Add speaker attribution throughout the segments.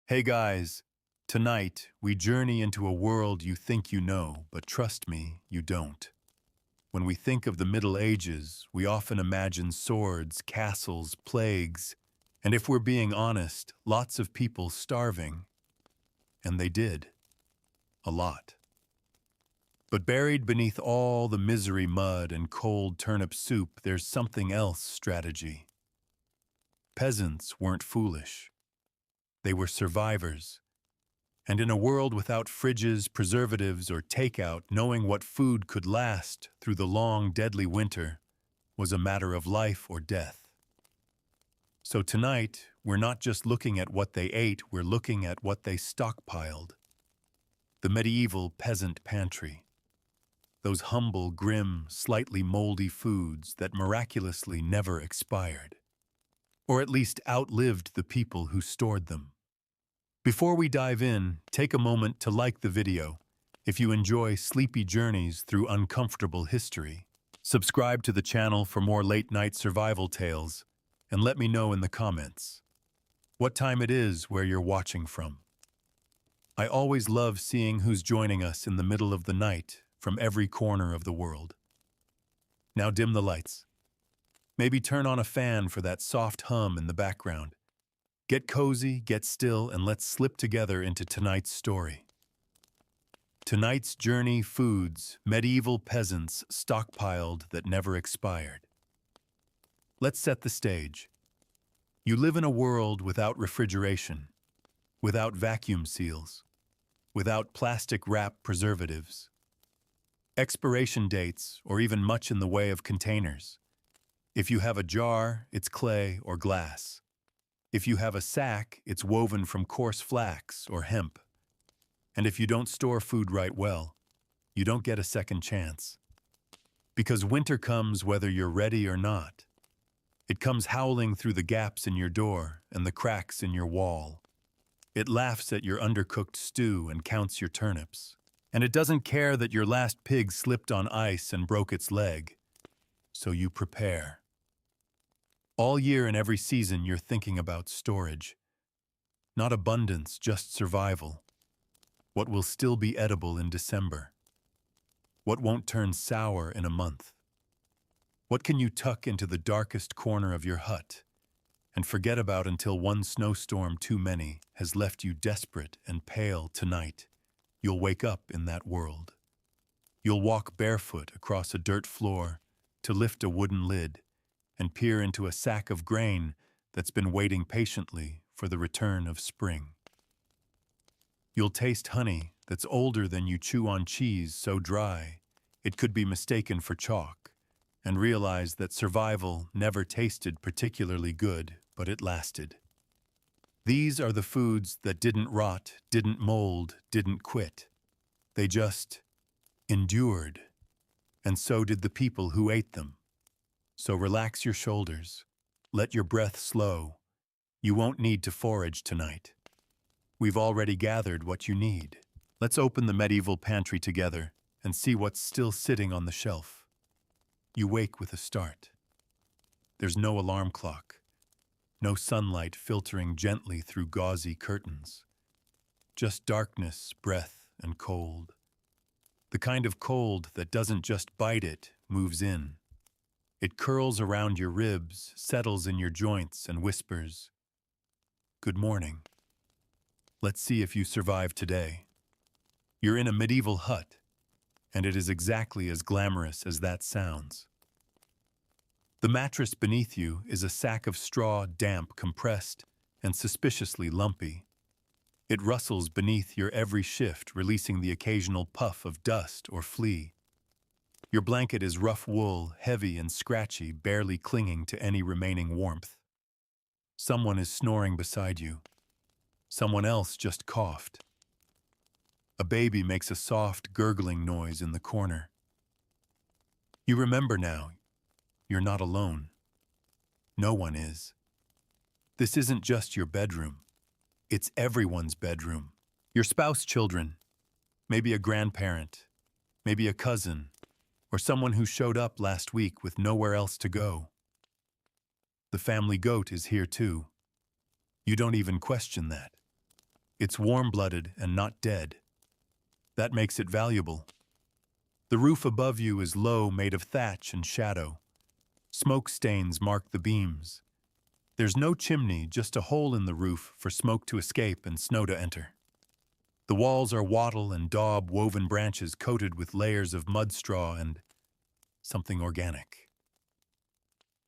Speaker 1: Hey guys, tonight we journey into a world you think you know, but trust me, you don't. When we think of the Middle Ages, we often imagine swords, castles, plagues, and if we're being honest, lots of people starving. And they did. A lot. But buried beneath all the misery mud and cold turnip soup, there's something else: strategy. Peasants weren't foolish. They were survivors. And in a world without fridges, preservatives, or takeout, knowing what food could last through the long, deadly winter was a matter of life or death. So tonight, we're not just looking at what they ate, we're looking at what they stockpiled. The medieval peasant pantry. Those humble, grim, slightly moldy foods that miraculously never expired. Or at least outlived the people who stored them. Before we dive in, take a moment to like the video. If you enjoy sleepy journeys through uncomfortable history, subscribe to the channel for more late-night survival tales, and let me know in the comments what time it is where you're watching from. I always love seeing who's joining us in the middle of the night from every corner of the world. Now dim the lights. Maybe turn on a fan for that soft hum in the background. Get cozy, get still, and let's slip together into tonight's story. Tonight's journey: foods medieval peasants stockpiled that never expired. Let's set the stage. You live in a world without refrigeration, without vacuum seals, without plastic wrap preservatives, expiration dates, or even much in the way of containers. If you have a jar, it's clay or glass. If you have a sack, it's woven from coarse flax or hemp. And if you don't store food right well, you don't get a second chance. Because winter comes whether you're ready or not. It comes howling through the gaps in your door and the cracks in your wall. It laughs at your undercooked stew and counts your turnips. And it doesn't care that your last pig slipped on ice and broke its leg. So you prepare. All year and every season you're thinking about storage. Not abundance, just survival. What will still be edible in December? What won't turn sour in a month? What can you tuck into the darkest corner of your hut and forget about until one snowstorm too many has left you desperate and pale? Tonight, you'll wake up in that world. You'll walk barefoot across a dirt floor to lift a wooden lid and peer into a sack of grain that's been waiting patiently for the return of spring. You'll taste honey that's older than you chew on cheese so dry it could be mistaken for chalk, and realize that survival never tasted particularly good, but it lasted. These are the foods that didn't rot, didn't mold, didn't quit. They just endured, and so did the people who ate them. So relax your shoulders, let your breath slow. You won't need to forage tonight. We've already gathered what you need. Let's open the medieval pantry together and see what's still sitting on the shelf. You wake with a start. There's no alarm clock, no sunlight filtering gently through gauzy curtains. Just darkness, breath, and cold. The kind of cold that doesn't just bite, it moves in. It curls around your ribs, settles in your joints, and whispers, "Good morning. Let's see if you survive today." You're in a medieval hut, and it is exactly as glamorous as that sounds. The mattress beneath you is a sack of straw, damp, compressed, and suspiciously lumpy. It rustles beneath your every shift, releasing the occasional puff of dust or flea. Your blanket is rough wool, heavy and scratchy, barely clinging to any remaining warmth. Someone is snoring beside you. Someone else just coughed. A baby makes a soft, gurgling noise in the corner. You remember now, you're not alone. No one is. This isn't just your bedroom. It's everyone's bedroom. Your spouse, children, maybe a grandparent, maybe a cousin, or someone who showed up last week with nowhere else to go. The family goat is here too. You don't even question that. It's warm-blooded and not dead. That makes it valuable. The roof above you is low, made of thatch and shadow. Smoke stains mark the beams. There's no chimney, just a hole in the roof for smoke to escape and snow to enter. The walls are wattle and daub woven branches coated with layers of mud straw and something organic.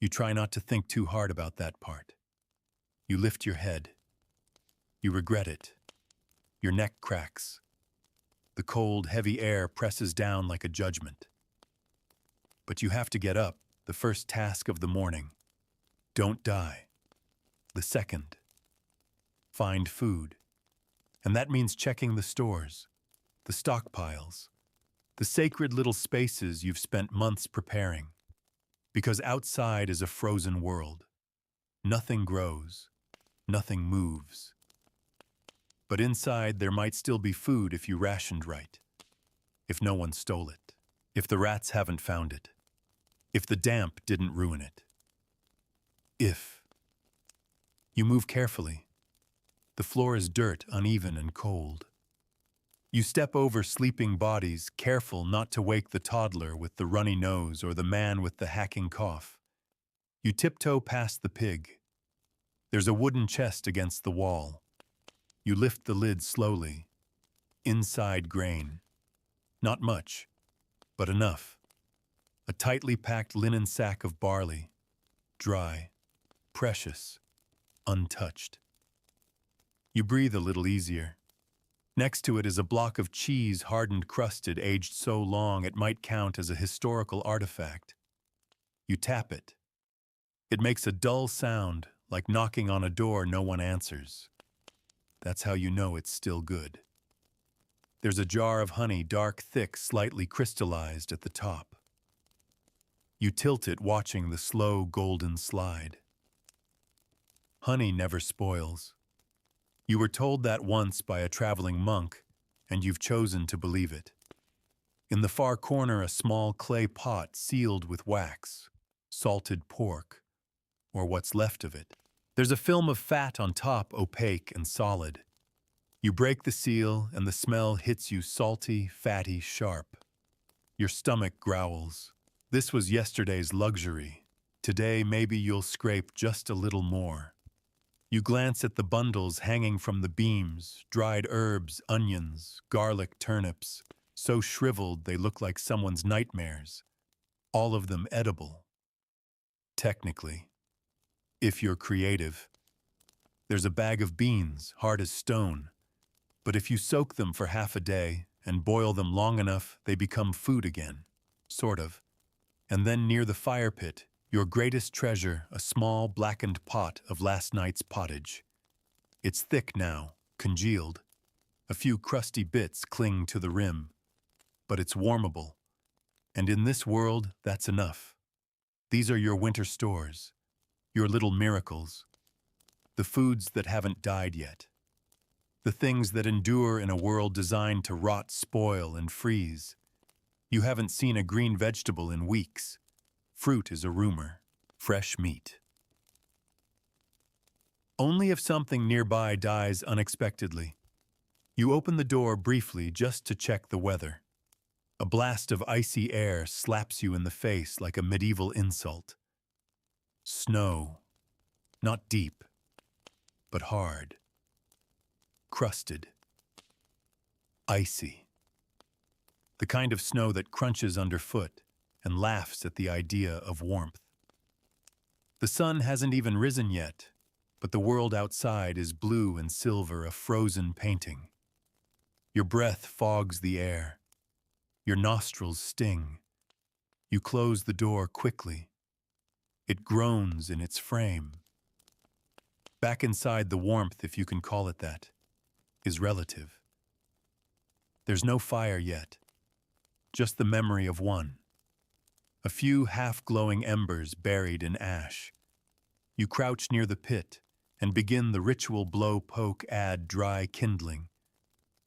Speaker 1: You try not to think too hard about that part. You lift your head. You regret it. Your neck cracks. The cold, heavy air presses down like a judgment. But you have to get up, the first task of the morning. Don't die. The second. Find food. And that means checking the stores, the stockpiles, the sacred little spaces you've spent months preparing. Because outside is a frozen world. Nothing grows. Nothing moves. But inside there might still be food if you rationed right. If no one stole it. If the rats haven't found it. If the damp didn't ruin it. If. You move carefully. The floor is dirt, uneven and cold. You step over sleeping bodies, careful not to wake the toddler with the runny nose or the man with the hacking cough. You tiptoe past the pig. There's a wooden chest against the wall. You lift the lid slowly. Inside grain. Not much, but enough. A tightly packed linen sack of barley. Dry, precious, untouched. You breathe a little easier. Next to it is a block of cheese, hardened crusted, aged so long it might count as a historical artifact. You tap it. It makes a dull sound, like knocking on a door no one answers. That's how you know it's still good. There's a jar of honey, dark, thick, slightly crystallized at the top. You tilt it, watching the slow golden slide. Honey never spoils. You were told that once by a traveling monk, and you've chosen to believe it. In the far corner, a small clay pot sealed with wax, salted pork, or what's left of it. There's a film of fat on top, opaque and solid. You break the seal, and the smell hits you salty, fatty, sharp. Your stomach growls. This was yesterday's luxury. Today, maybe you'll scrape just a little more. You glance at the bundles hanging from the beams, dried herbs, onions, garlic, turnips, so shriveled they look like someone's nightmares. All of them edible. Technically. If you're creative. There's a bag of beans, hard as stone. But if you soak them for half a day and boil them long enough, they become food again. Sort of. And then near the fire pit, your greatest treasure, a small blackened pot of last night's pottage. It's thick now, congealed. A few crusty bits cling to the rim. But it's warmable. And in this world, that's enough. These are your winter stores. Your little miracles. The foods that haven't died yet. The things that endure in a world designed to rot, spoil, and freeze. You haven't seen a green vegetable in weeks. Fruit is a rumor. Fresh meat. Only if something nearby dies unexpectedly. You open the door briefly just to check the weather. A blast of icy air slaps you in the face like a medieval insult. Snow. Not deep, but hard. Crusted. Icy. The kind of snow that crunches underfoot and laughs at the idea of warmth. The sun hasn't even risen yet, but the world outside is blue and silver, a frozen painting. Your breath fogs the air. Your nostrils sting. You close the door quickly. It groans in its frame. Back inside, the warmth, if you can call it that, is relative. There's no fire yet, just the memory of one. A few half-glowing embers buried in ash. You crouch near the pit and begin the ritual blow, poke, add dry kindling.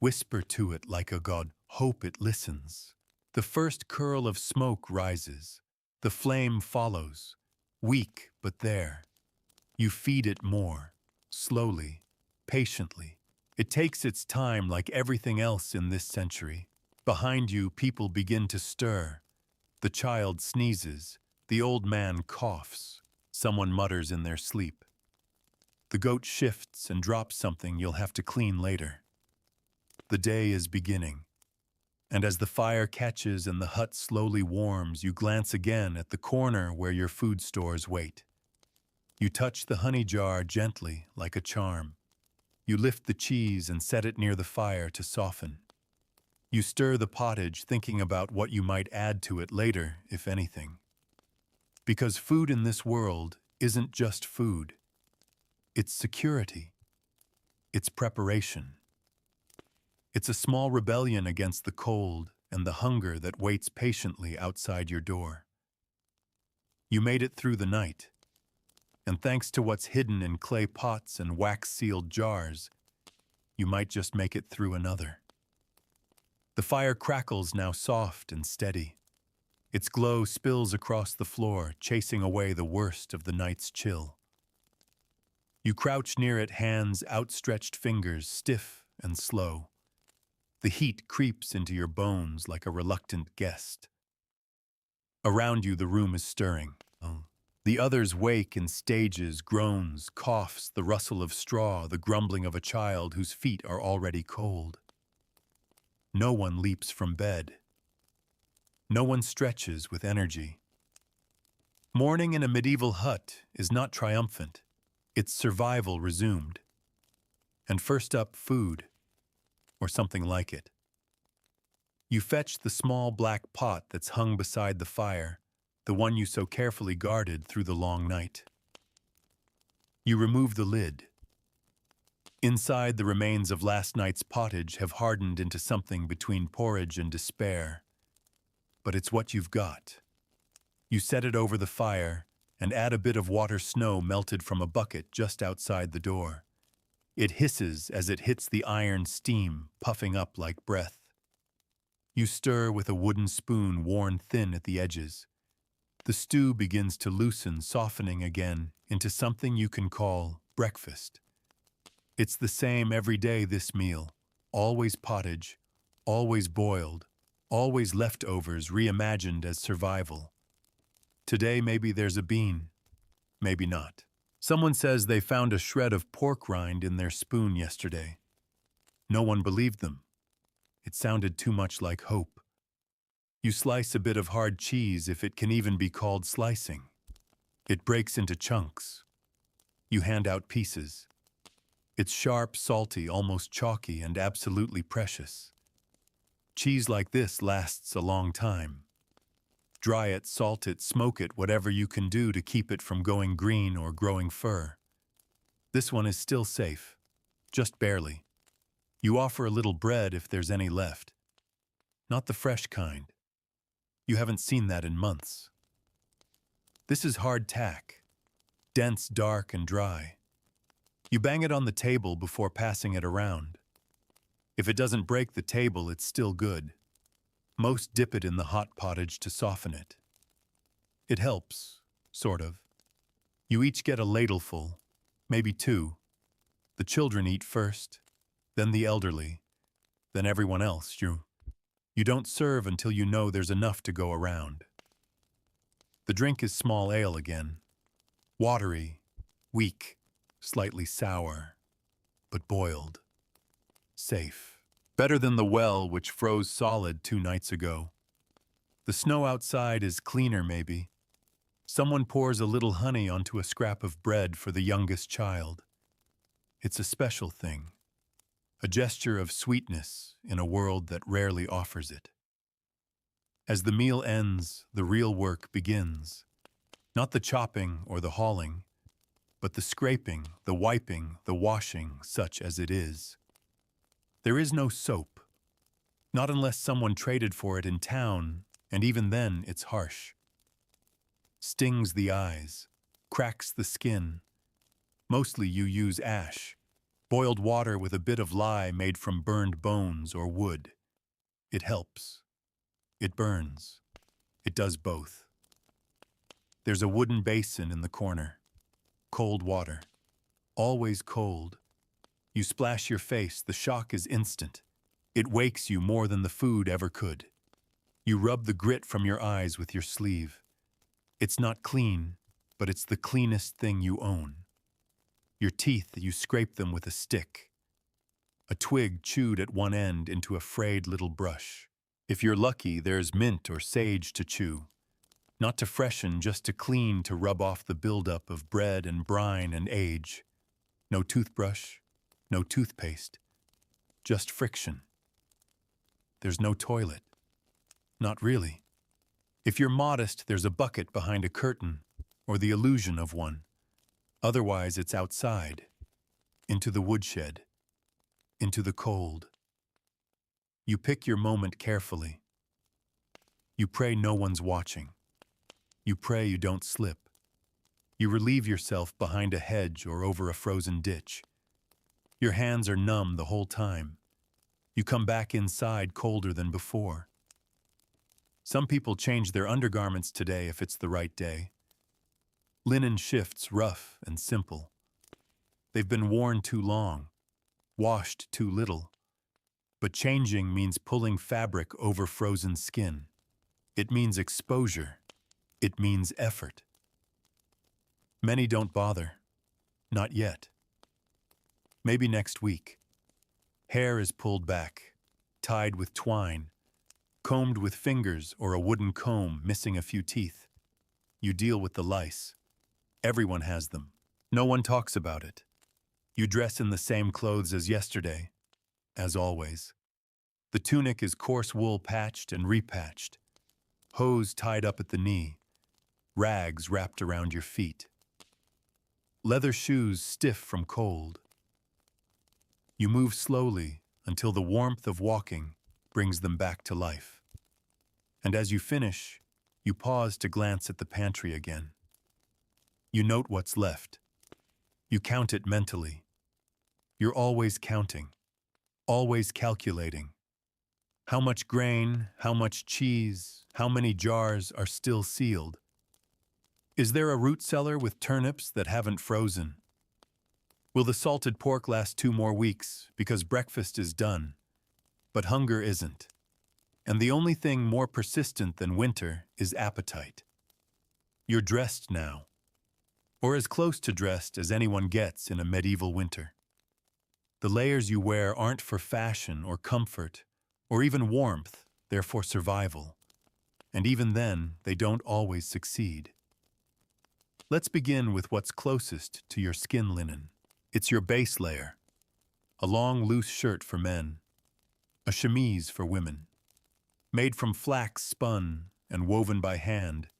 Speaker 1: Whisper to it like a god, hope it listens. The first curl of smoke rises. The flame follows, weak but there. You feed it more, slowly, patiently. It takes its time like everything else in this century. Behind you, people begin to stir. The child sneezes. The old man coughs. Someone mutters in their sleep. The goat shifts and drops something you'll have to clean later. The day is beginning. And as the fire catches and the hut slowly warms, you glance again at the corner where your food stores wait. You touch the honey jar gently, like a charm. You lift the cheese and set it near the fire to soften. You stir the pottage, thinking about what you might add to it later, if anything. Because food in this world isn't just food. It's security. It's preparation. It's a small rebellion against the cold and the hunger that waits patiently outside your door. You made it through the night, and thanks to what's hidden in clay pots and wax-sealed jars, you might just make it through another. The fire crackles now soft and steady. Its glow spills across the floor, chasing away the worst of the night's chill. You crouch near it, hands outstretched, fingers stiff and slow. The heat creeps into your bones like a reluctant guest. Around you, the room is stirring. The others wake in stages, groans, coughs, the rustle of straw, the grumbling of a child whose feet are already cold. No one leaps from bed. No one stretches with energy. Morning in a medieval hut is not triumphant. It's survival resumed. And first up, food, or something like it. You fetch the small black pot that's hung beside the fire, the one you so carefully guarded through the long night. You remove the lid. Inside, the remains of last night's pottage have hardened into something between porridge and despair. But it's what you've got. You set it over the fire and add a bit of water snow melted from a bucket just outside the door. It hisses as it hits the iron steam, puffing up like breath. You stir with a wooden spoon worn thin at the edges. The stew begins to loosen, softening again into something you can call breakfast. It's the same every day, this meal. Always pottage, always boiled, always leftovers reimagined as survival. Today maybe there's a bean, maybe not. Someone says they found a shred of pork rind in their spoon yesterday. No one believed them. It sounded too much like hope. You slice a bit of hard cheese, if it can even be called slicing. It breaks into chunks. You hand out pieces. It's sharp, salty, almost chalky, and absolutely precious. Cheese like this lasts a long time. Dry it, salt it, smoke it, whatever you can do to keep it from going green or growing fur. This one is still safe, just barely. You offer a little bread if there's any left. Not the fresh kind. You haven't seen that in months. This is hard tack, dense, dark, and dry. You bang it on the table before passing it around. If it doesn't break the table, it's still good. Most dip it in the hot pottage to soften it. It helps, sort of. You each get a ladleful, maybe two. The children eat first, then the elderly, then everyone else. You don't serve until you know there's enough to go around. The drink is small ale again. Watery, weak, slightly sour, but boiled. Safe. Better than the well which froze solid 2 nights ago. The snow outside is cleaner, maybe. Someone pours a little honey onto a scrap of bread for the youngest child. It's a special thing. A gesture of sweetness in a world that rarely offers it. As the meal ends, the real work begins. Not the chopping or the hauling, but the scraping, the wiping, the washing, such as it is. There is no soap. Not unless someone traded for it in town, and even then it's harsh. Stings the eyes, cracks the skin. Mostly you use ash. Boiled water with a bit of lye made from burned bones or wood. It helps. It burns. It does both. There's a wooden basin in the corner. Cold water. Always cold. You splash your face, the shock is instant. It wakes you more than the food ever could. You rub the grit from your eyes with your sleeve. It's not clean, but it's the cleanest thing you own. Your teeth, you scrape them with a stick. A twig chewed at one end into a frayed little brush. If you're lucky, there's mint or sage to chew. Not to freshen, just to clean, to rub off the buildup of bread and brine and age. No toothbrush, no toothpaste, just friction. There's no toilet. Not really. If you're modest, there's a bucket behind a curtain, or the illusion of one. Otherwise, it's outside, into the woodshed, into the cold. You pick your moment carefully. You pray no one's watching. You pray you don't slip. You relieve yourself behind a hedge or over a frozen ditch. Your hands are numb the whole time. You come back inside colder than before. Some people change their undergarments today if it's the right day. Linen shifts rough and simple. They've been worn too long, washed too little. But changing means pulling fabric over frozen skin. It means exposure. It means effort. Many don't bother. Not yet. Maybe next week. Hair is pulled back, tied with twine, combed with fingers or a wooden comb missing a few teeth. You deal with the lice. Everyone has them. No one talks about it. You dress in the same clothes as yesterday, as always. The tunic is coarse wool patched and repatched, hose tied up at the knee, rags wrapped around your feet. Leather shoes stiff from cold. You move slowly until the warmth of walking brings them back to life. And as you finish, you pause to glance at the pantry again. You note what's left. You count it mentally. You're always counting, always calculating. How much grain, how much cheese, how many jars are still sealed? Is there a root cellar with turnips that haven't frozen? Will the salted pork last 2 more weeks because breakfast is done, but hunger isn't? And the only thing more persistent than winter is appetite. You're dressed now, or as close to dressed as anyone gets in a medieval winter. The layers you wear aren't for fashion or comfort, or even warmth, they're for survival. And even then, they don't always succeed. Let's begin with what's closest to your skin linen. It's your base layer. A long, loose shirt for men. A chemise for women. Made from flax spun and woven by hand,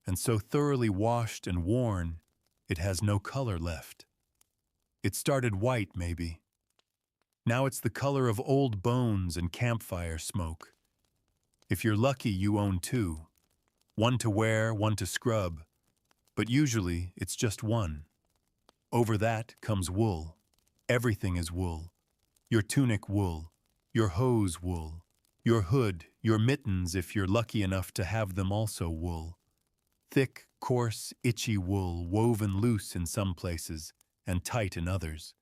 Speaker 1: and so thoroughly washed and worn, it has no color left. It started white, maybe. Now it's the color of old bones and campfire smoke. If you're lucky, you own 2. One to wear, one to scrub. But usually, it's just one. Over that comes wool. Everything is wool. Your tunic wool. Your hose wool. Your hood, your mittens if you're lucky enough to have them also wool. Thick, coarse, itchy wool woven loose in some places and tight in others.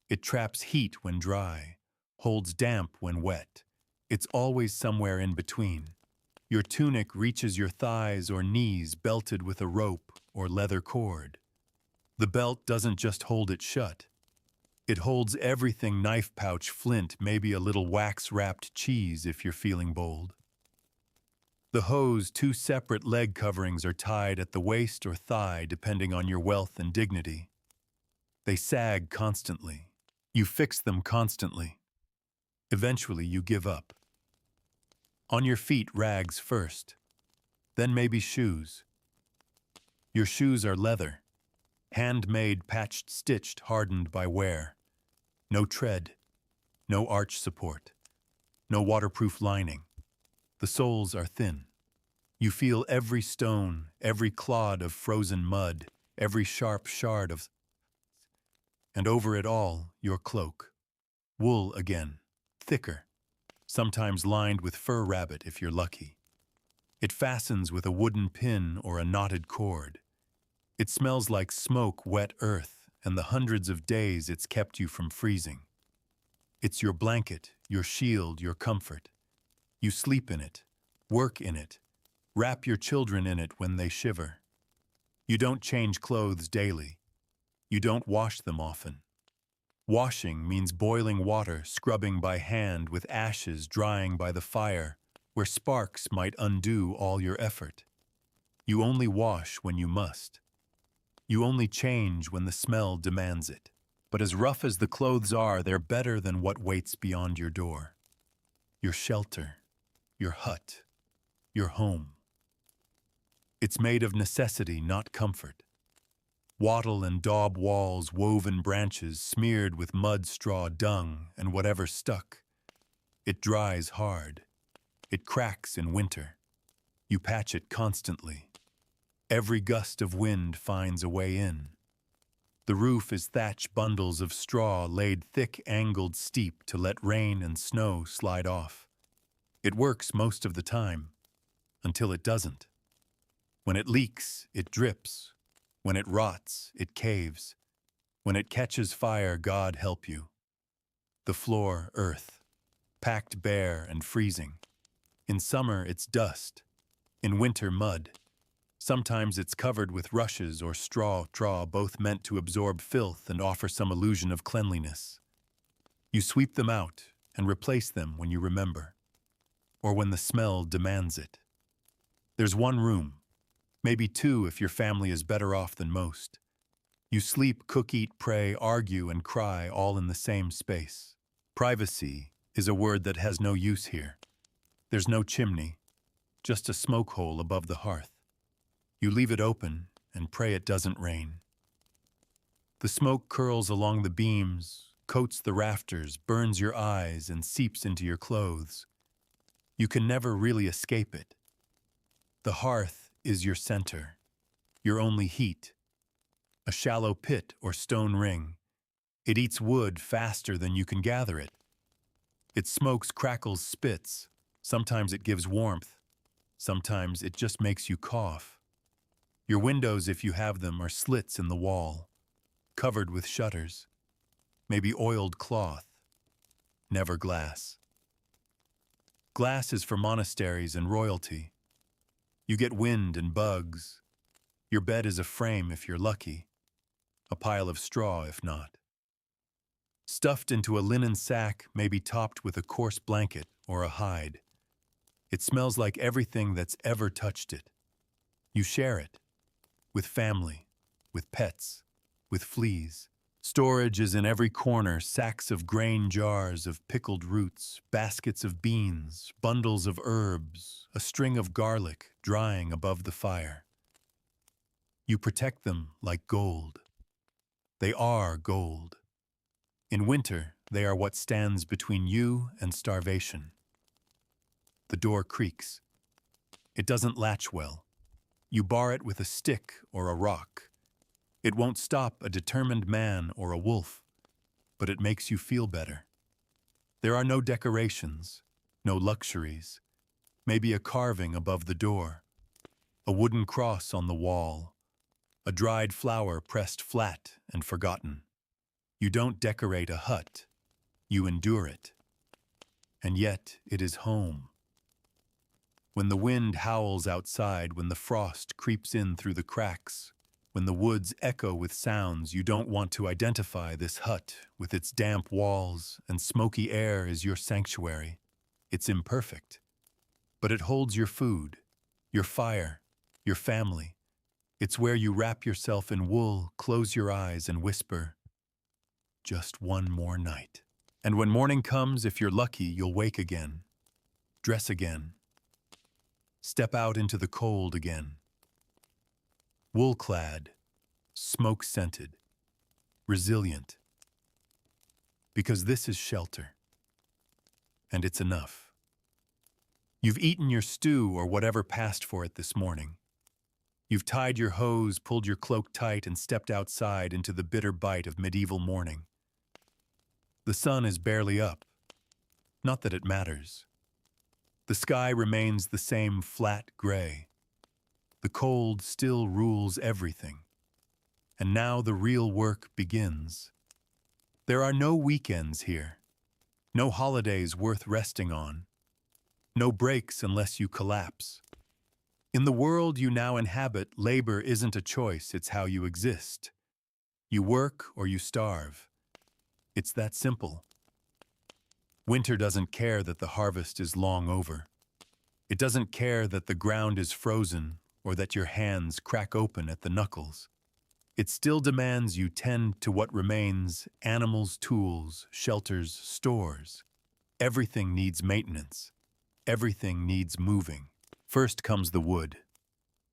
Speaker 1: It traps heat when dry, holds damp when wet. It's always somewhere in between. Your tunic reaches your thighs or knees belted with a rope or leather cord. The belt doesn't just hold it shut. It holds everything: knife pouch, flint, maybe a little wax-wrapped cheese if you're feeling bold. The hose, 2 separate leg coverings are tied at the waist or thigh depending on your wealth and dignity. They sag constantly. You fix them constantly. Eventually you give up. On your feet, rags first, then maybe shoes. Your shoes are leather, handmade, patched, stitched, hardened by wear. No tread, no arch support, no waterproof lining. The soles are thin. You feel every stone, every clod of frozen mud, every sharp shard of... And over it all, your cloak. Wool again, thicker, sometimes lined with fur rabbit if you're lucky. It fastens with a wooden pin or a knotted cord. It smells like smoke, wet earth, and the hundreds of days it's kept you from freezing. It's your blanket, your shield, your comfort. You sleep in it, work in it, wrap your children in it when they shiver. You don't change clothes daily. You don't wash them often. Washing means boiling water, scrubbing by hand with ashes drying by the fire, where sparks might undo all your effort. You only wash when you must. You only change when the smell demands it. But as rough as the clothes are, they're better than what waits beyond your door. Your shelter, your hut, your home. It's made of necessity, not comfort. Wattle and daub walls, woven branches, smeared with mud, straw, dung, and whatever stuck. It dries hard. It cracks in winter. You patch it constantly. Every gust of wind finds a way in. The roof is thatch bundles of straw laid thick, angled steep to let rain and snow slide off. It works most of the time, until it doesn't. When it leaks, it drips. When it rots, it caves. When it catches fire, God help you. The floor, earth, packed bare and freezing. In summer, it's dust. In winter, mud. Sometimes it's covered with rushes or straw, both meant to absorb filth and offer some illusion of cleanliness. You sweep them out and replace them when you remember, or when the smell demands it. There's one room, maybe two if your family is better off than most. You sleep, cook, eat, pray, argue, and cry all in the same space. Privacy is a word that has no use here. There's no chimney, just a smoke hole above the hearth. You leave it open and pray it doesn't rain. The smoke curls along the beams, coats the rafters, burns your eyes, and seeps into your clothes. You can never really escape it. The hearth is your center, your only heat. A shallow pit or stone ring. It eats wood faster than you can gather it. It smokes, crackles, spits. Sometimes it gives warmth. Sometimes it just makes you cough. Your windows, if you have them, are slits in the wall, covered with shutters, maybe oiled cloth, never glass. Glass is for monasteries and royalty. You get wind and bugs. Your bed is a frame if you're lucky, a pile of straw if not. Stuffed into a linen sack, maybe topped with a coarse blanket or a hide. It smells like everything that's ever touched it. You share it. With family, with pets, with fleas. Storage is in every corner, sacks of grain jars of pickled roots, baskets of beans, bundles of herbs, a string of garlic drying above the fire. You protect them like gold. They are gold. In winter, they are what stands between you and starvation. The door creaks. It doesn't latch well. You bar it with a stick or a rock. It won't stop a determined man or a wolf, but it makes you feel better. There are no decorations, no luxuries. Maybe a carving above the door, a wooden cross on the wall, a dried flower pressed flat and forgotten. You don't decorate a hut, you endure it. And yet it is home. When the wind howls outside, when the frost creeps in through the cracks, when the woods echo with sounds you don't want to identify, this hut with its damp walls and smoky air is your sanctuary. It's imperfect, but it holds your food, your fire, your family. It's where you wrap yourself in wool, close your eyes, and whisper, "Just one more night." And when morning comes, if you're lucky, you'll wake again, dress again, step out into the cold again. Wool-clad, smoke-scented, resilient. Because this is shelter. And it's enough. You've eaten your stew or whatever passed for it this morning. You've tied your hose, pulled your cloak tight, and stepped outside into the bitter bite of medieval morning. The sun is barely up. Not that it matters. The sky remains the same flat gray. The cold still rules everything. And now the real work begins. There are no weekends here. No holidays worth resting on. No breaks unless you collapse. In the world you now inhabit, labor isn't a choice, it's how you exist. You work or you starve. It's that simple. Winter doesn't care that the harvest is long over. It doesn't care that the ground is frozen or that your hands crack open at the knuckles. It still demands you tend to what remains: animals, tools, shelters, stores. Everything needs maintenance. Everything needs moving. First comes the wood.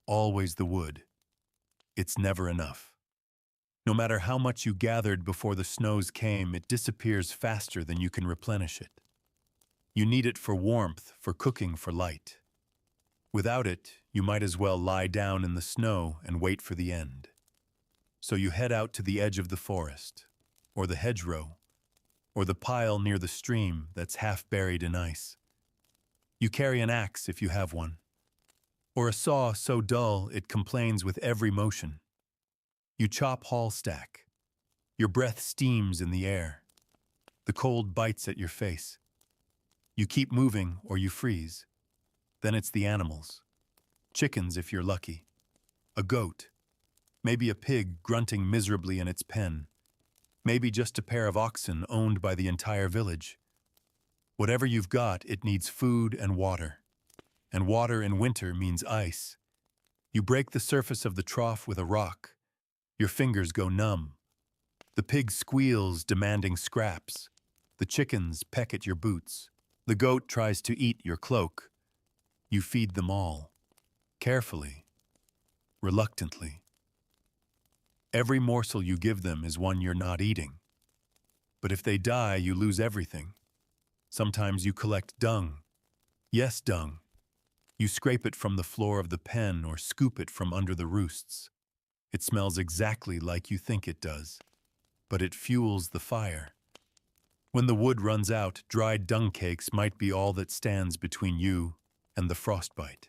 Speaker 1: Always the wood. It's never enough. No matter how much you gathered before the snows came, it disappears faster than you can replenish it. You need it for warmth, for cooking, for light. Without it, you might as well lie down in the snow and wait for the end. So you head out to the edge of the forest, or the hedgerow, or the pile near the stream that's half buried in ice. You carry an axe if you have one, or a saw so dull it complains with every motion. You chop haul stack. Your breath steams in the air. The cold bites at your face. You keep moving or you freeze. Then it's the animals. Chickens if you're lucky. A goat. Maybe a pig grunting miserably in its pen. Maybe just a pair of oxen owned by the entire village. Whatever you've got, it needs food and water. And water in winter means ice. You break the surface of the trough with a rock. Your fingers go numb. The pig squeals, demanding scraps. The chickens peck at your boots. The goat tries to eat your cloak. You feed them all. Carefully. Reluctantly. Every morsel you give them is one you're not eating. But if they die, you lose everything. Sometimes you collect dung. Yes, dung. You scrape it from the floor of the pen or scoop it from under the roosts. It smells exactly like you think it does, but it fuels the fire. When the wood runs out, dried dung cakes might be all that stands between you and the frostbite.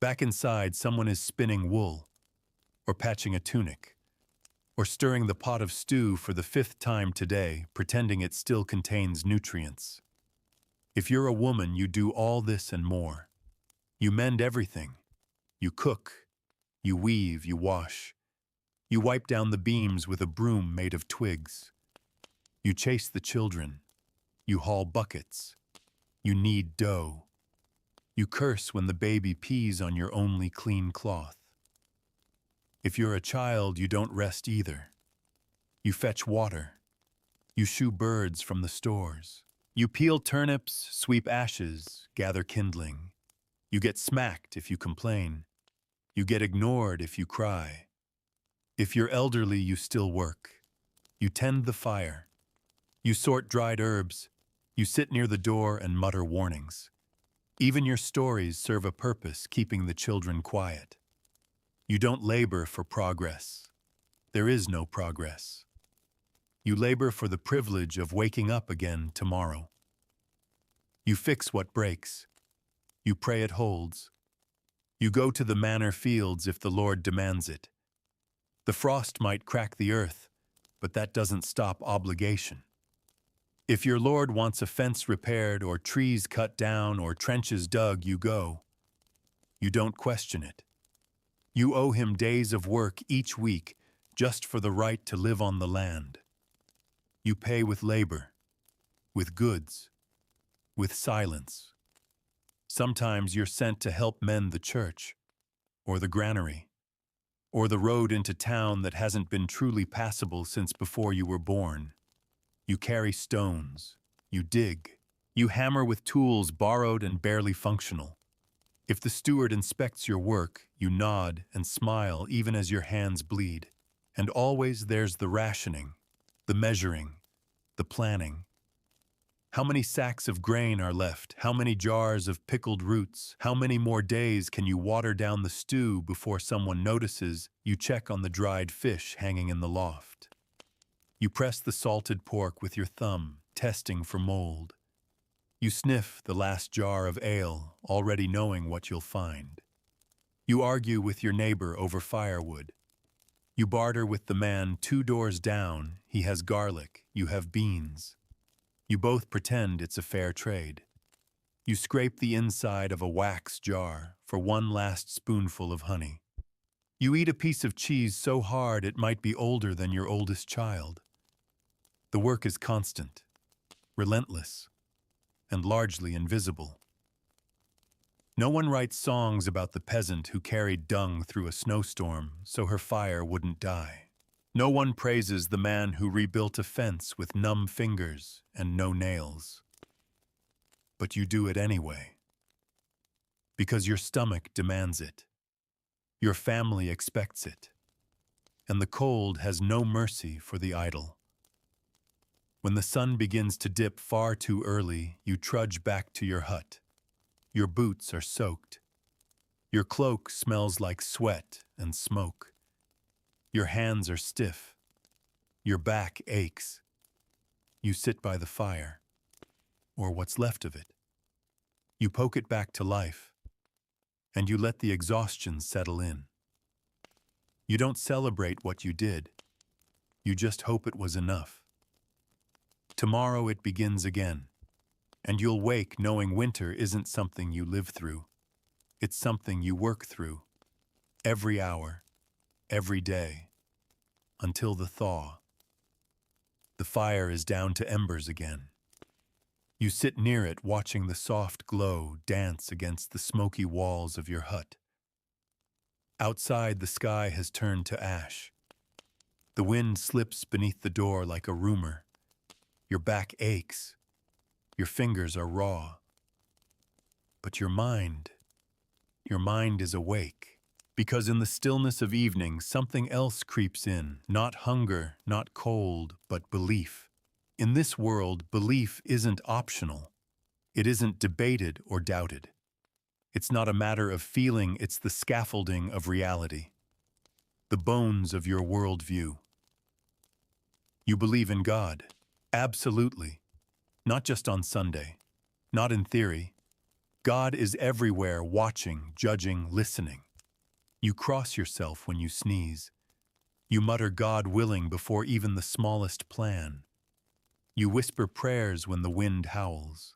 Speaker 1: Back inside, someone is spinning wool, or patching a tunic, or stirring the pot of stew for the 5th time today, pretending it still contains nutrients. If you're a woman, you do all this and more. You mend everything. You cook. You weave, you wash. You wipe down the beams with a broom made of twigs. You chase the children. You haul buckets. You knead dough. You curse when the baby pees on your only clean cloth. If you're a child, you don't rest either. You fetch water. You shoo birds from the stores. You peel turnips, sweep ashes, gather kindling. You get smacked if you complain. You get ignored if you cry. If you're elderly, you still work. You tend the fire. You sort dried herbs. You sit near the door and mutter warnings. Even your stories serve a purpose, keeping the children quiet. You don't labor for progress. There is no progress. You labor for the privilege of waking up again tomorrow. You fix what breaks. You pray it holds. You go to the manor fields if the Lord demands it. The frost might crack the earth, but that doesn't stop obligation. If your Lord wants a fence repaired or trees cut down or trenches dug, you go. You don't question it. You owe him days of work each week just for the right to live on the land. You pay with labor, with goods, with silence. Sometimes you're sent to help mend the church, or the granary, or the road into town that hasn't been truly passable since before you were born. You carry stones. You dig. You hammer with tools borrowed and barely functional. If the steward inspects your work, you nod and smile even as your hands bleed. And always there's the rationing, the measuring, the planning. How many sacks of grain are left? How many jars of pickled roots? How many more days can you water down the stew before someone notices? You check on the dried fish hanging in the loft. You press the salted pork with your thumb, testing for mold. You sniff the last jar of ale, already knowing what you'll find. You argue with your neighbor over firewood. You barter with the man 2 doors down. He has garlic, you have beans. You both pretend it's a fair trade. You scrape the inside of a wax jar for one last spoonful of honey. You eat a piece of cheese so hard it might be older than your oldest child. The work is constant, relentless, and largely invisible. No one writes songs about the peasant who carried dung through a snowstorm so her fire wouldn't die. No one praises the man who rebuilt a fence with numb fingers and no nails. But you do it anyway. Because your stomach demands it. Your family expects it. And the cold has no mercy for the idle. When the sun begins to dip far too early, you trudge back to your hut. Your boots are soaked. Your cloak smells like sweat and smoke. Your hands are stiff. Your back aches. You sit by the fire, or what's left of it. You poke it back to life, and you let the exhaustion settle in. You don't celebrate what you did. You just hope it was enough. Tomorrow it begins again, and you'll wake knowing winter isn't something you live through. It's something you work through, every hour, every day, until the thaw. The fire is down to embers again. You sit near it watching the soft glow dance against the smoky walls of your hut. Outside, the sky has turned to ash. The wind slips beneath the door like a rumor. Your back aches. Your fingers are raw. But your mind is awake. Because in the stillness of evening, something else creeps in. Not hunger, not cold, but belief. In this world, belief isn't optional. It isn't debated or doubted. It's not a matter of feeling, it's the scaffolding of reality. The bones of your worldview. You believe in God. Absolutely. Not just on Sunday. Not in theory. God is everywhere, watching, judging, listening. You cross yourself when you sneeze. You mutter God willing before even the smallest plan. You whisper prayers when the wind howls.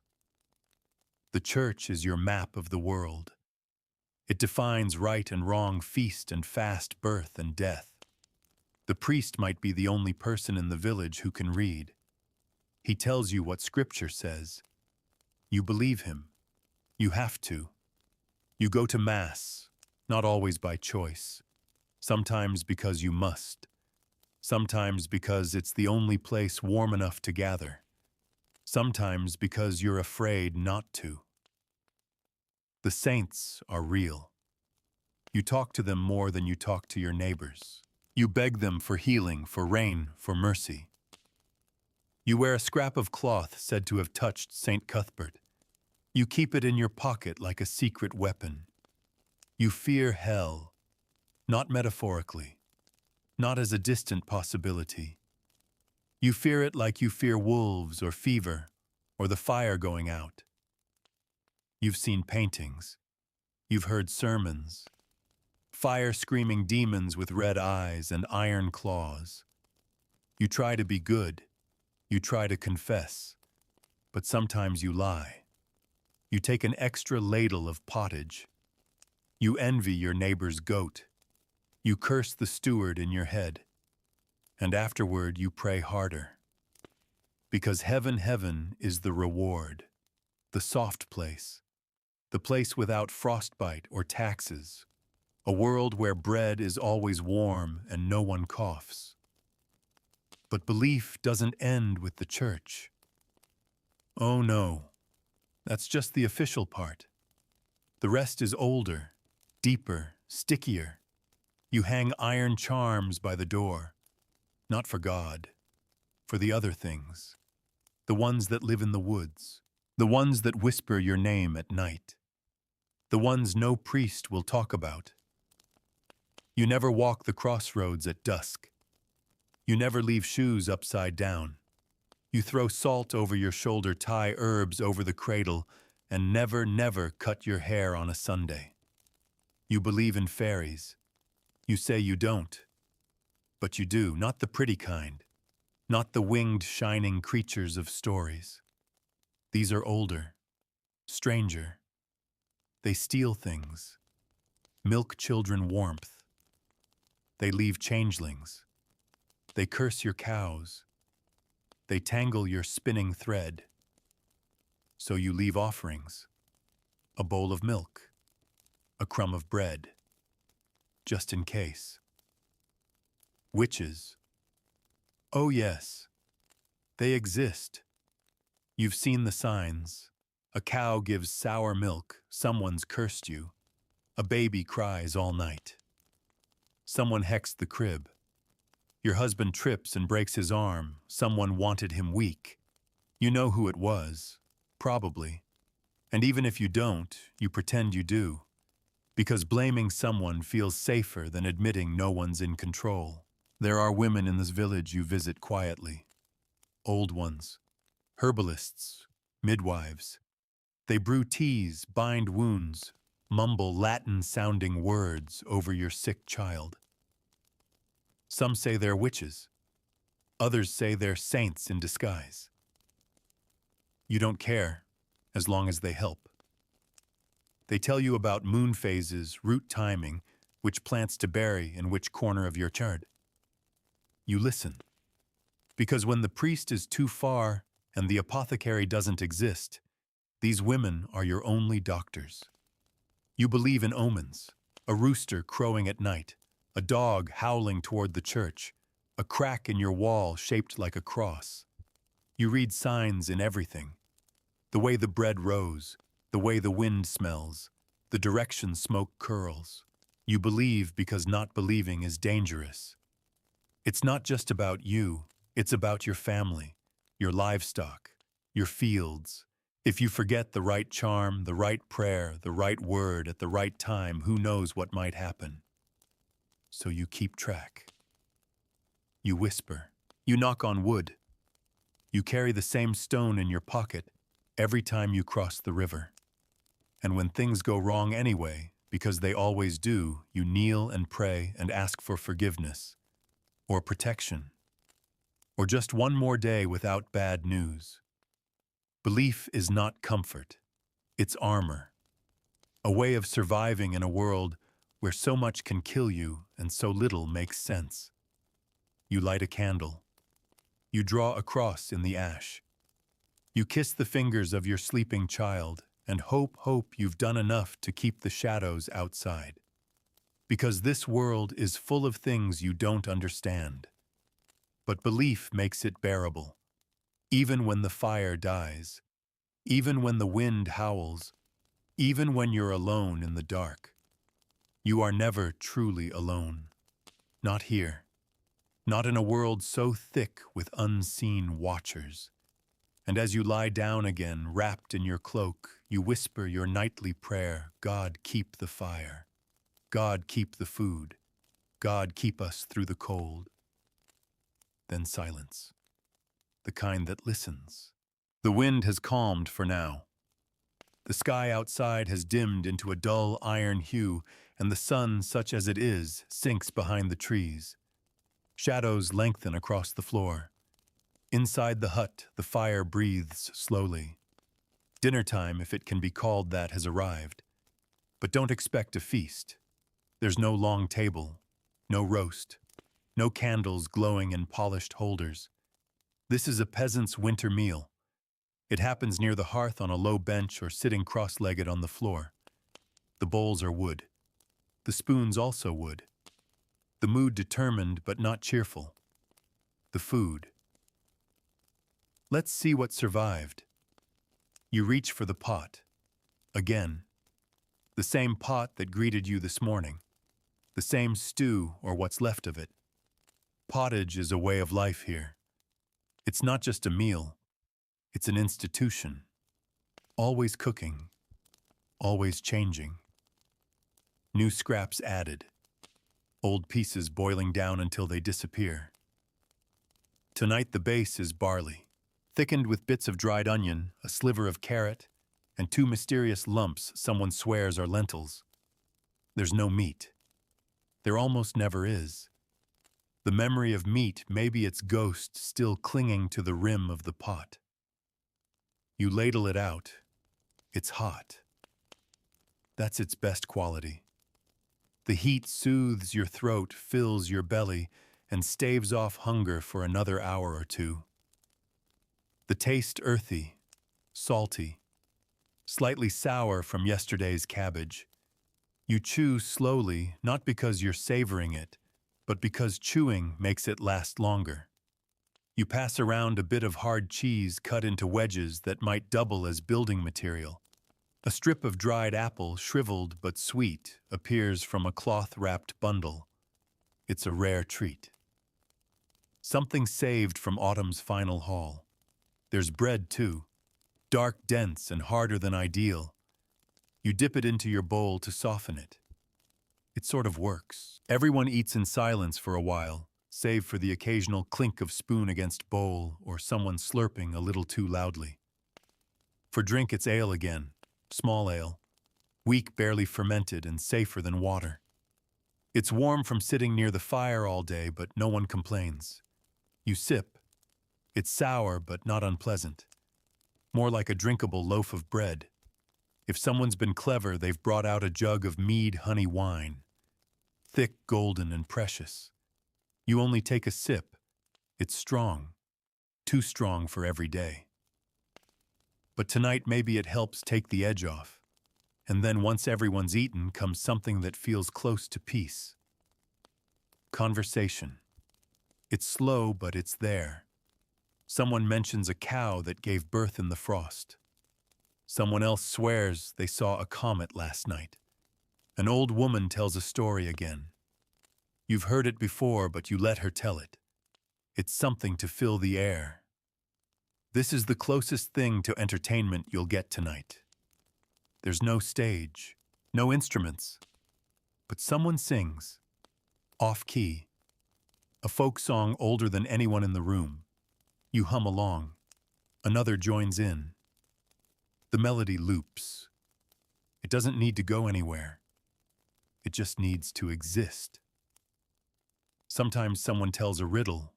Speaker 1: The church is your map of the world. It defines right and wrong, feast and fast, birth and death. The priest might be the only person in the village who can read. He tells you what Scripture says. You believe him. You have to. You go to Mass, not always by choice. Sometimes because you must. Sometimes because it's the only place warm enough to gather. Sometimes because you're afraid not to. The saints are real. You talk to them more than you talk to your neighbors. You beg them for healing, for rain, for mercy. You wear a scrap of cloth said to have touched St. Cuthbert. You keep it in your pocket like a secret weapon. You fear hell, not metaphorically, not as a distant possibility. You fear it like you fear wolves or fever or the fire going out. You've seen paintings. You've heard sermons. Fire-screaming demons with red eyes and iron claws. You try to be good. You try to confess. But sometimes you lie. You take an extra ladle of pottage. You envy your neighbor's goat. You curse the steward in your head. And afterward you pray harder. Because heaven is the reward, the soft place, the place without frostbite or taxes, a world where bread is always warm and no one coughs. But belief doesn't end with the church. Oh no, that's just the official part. The rest is older, deeper, stickier. You hang iron charms by the door, not for God, for the other things, the ones that live in the woods, the ones that whisper your name at night, the ones no priest will talk about. You never walk the crossroads at dusk. You never leave shoes upside down. You throw salt over your shoulder, tie herbs over the cradle, and never cut your hair on a Sunday. You believe in fairies. You say you don't. But you do, not the pretty kind, not the winged, shining creatures of stories. These are older, stranger. They steal things, milk children warmth. They leave changelings. They curse your cows. They tangle your spinning thread. So you leave offerings, a bowl of milk, a crumb of bread, just in case. Witches. Oh yes, they exist. You've seen the signs. A cow gives sour milk, someone's cursed you. A baby cries all night. Someone hexed the crib. Your husband trips and breaks his arm, someone wanted him weak. You know who it was, probably. And even if you don't, you pretend you do. Because blaming someone feels safer than admitting no one's in control. There are women in this village you visit quietly. Old ones, herbalists, midwives. They brew teas, bind wounds, mumble Latin-sounding words over your sick child. Some say they're witches. Others say they're saints in disguise. You don't care, as long as they help. They tell you about moon phases, root timing, which plants to bury in which corner of your chart. You listen. Because when the priest is too far and the apothecary doesn't exist, these women are your only doctors. You believe in omens, a rooster crowing at night, a dog howling toward the church, a crack in your wall shaped like a cross. You read signs in everything. The way the bread rose, the way the wind smells, the direction smoke curls. You believe because not believing is dangerous. It's not just about you, it's about your family, your livestock, your fields. If you forget the right charm, the right prayer, the right word at the right time, who knows what might happen? So you keep track. You whisper. You knock on wood. You carry the same stone in your pocket every time you cross the river. And when things go wrong anyway, because they always do, you kneel and pray and ask for forgiveness, or protection, or just one more day without bad news. Belief is not comfort, it's armor, a way of surviving in a world where so much can kill you and so little makes sense. You light a candle. You draw a cross in the ash. You kiss the fingers of your sleeping child and hope you've done enough to keep the shadows outside. Because this world is full of things you don't understand. But belief makes it bearable. Even when the fire dies, even when the wind howls, even when you're alone in the dark. You are never truly alone. Not here. Not in a world so thick with unseen watchers. And as you lie down again, wrapped in your cloak, you whisper your nightly prayer, God keep the fire. God keep the food. God keep us through the cold. Then silence. The kind that listens. The wind has calmed for now. The sky outside has dimmed into a dull iron hue, and the sun, such as it is, sinks behind the trees. Shadows lengthen across the floor. Inside the hut, the fire breathes slowly. Dinner time, if it can be called that, has arrived. But don't expect a feast. There's no long table, no roast, no candles glowing in polished holders. This is a peasant's winter meal. It happens near the hearth on a low bench or sitting cross-legged on the floor. The bowls are wood. The spoons also wood. The mood determined but not cheerful. The food. Let's see what survived. You reach for the pot. Again. The same pot that greeted you this morning. The same stew or what's left of it. Pottage is a way of life here. It's not just a meal. It's an institution. Always cooking. Always changing. New scraps added. Old pieces boiling down until they disappear. Tonight the base is barley, thickened with bits of dried onion, a sliver of carrot, and two mysterious lumps someone swears are lentils. There's no meat. There almost never is. The memory of meat may be its ghost still clinging to the rim of the pot. You ladle it out. It's hot. That's its best quality. The heat soothes your throat, fills your belly, and staves off hunger for another hour or two. The taste earthy, salty, slightly sour from yesterday's cabbage. You chew slowly, not because you're savoring it, but because chewing makes it last longer. You pass around a bit of hard cheese cut into wedges that might double as building material. A strip of dried apple, shriveled but sweet, appears from a cloth-wrapped bundle. It's a rare treat. Something saved from autumn's final haul. There's bread, too, dark, dense, and harder than ideal. You dip it into your bowl to soften it. It sort of works. Everyone eats in silence for a while, save for the occasional clink of spoon against bowl or someone slurping a little too loudly. For drink, it's ale again, small ale, weak, barely fermented, and safer than water. It's warm from sitting near the fire all day, but no one complains. You sip. It's sour, but not unpleasant. More like a drinkable loaf of bread. If someone's been clever, they've brought out a jug of mead honey wine. Thick, golden, and precious. You only take a sip. It's strong. Too strong for every day. But tonight maybe it helps take the edge off. And then once everyone's eaten comes something that feels close to peace. Conversation. It's slow, but it's there. Someone mentions a cow that gave birth in the frost. Someone else swears they saw a comet last night. An old woman tells a story again. You've heard it before, but you let her tell it. It's something to fill the air. This is the closest thing to entertainment you'll get tonight. There's no stage, no instruments, but someone sings, off-key, a folk song older than anyone in the room. You hum along. Another joins in. The melody loops. It doesn't need to go anywhere. It just needs to exist. Sometimes someone tells a riddle,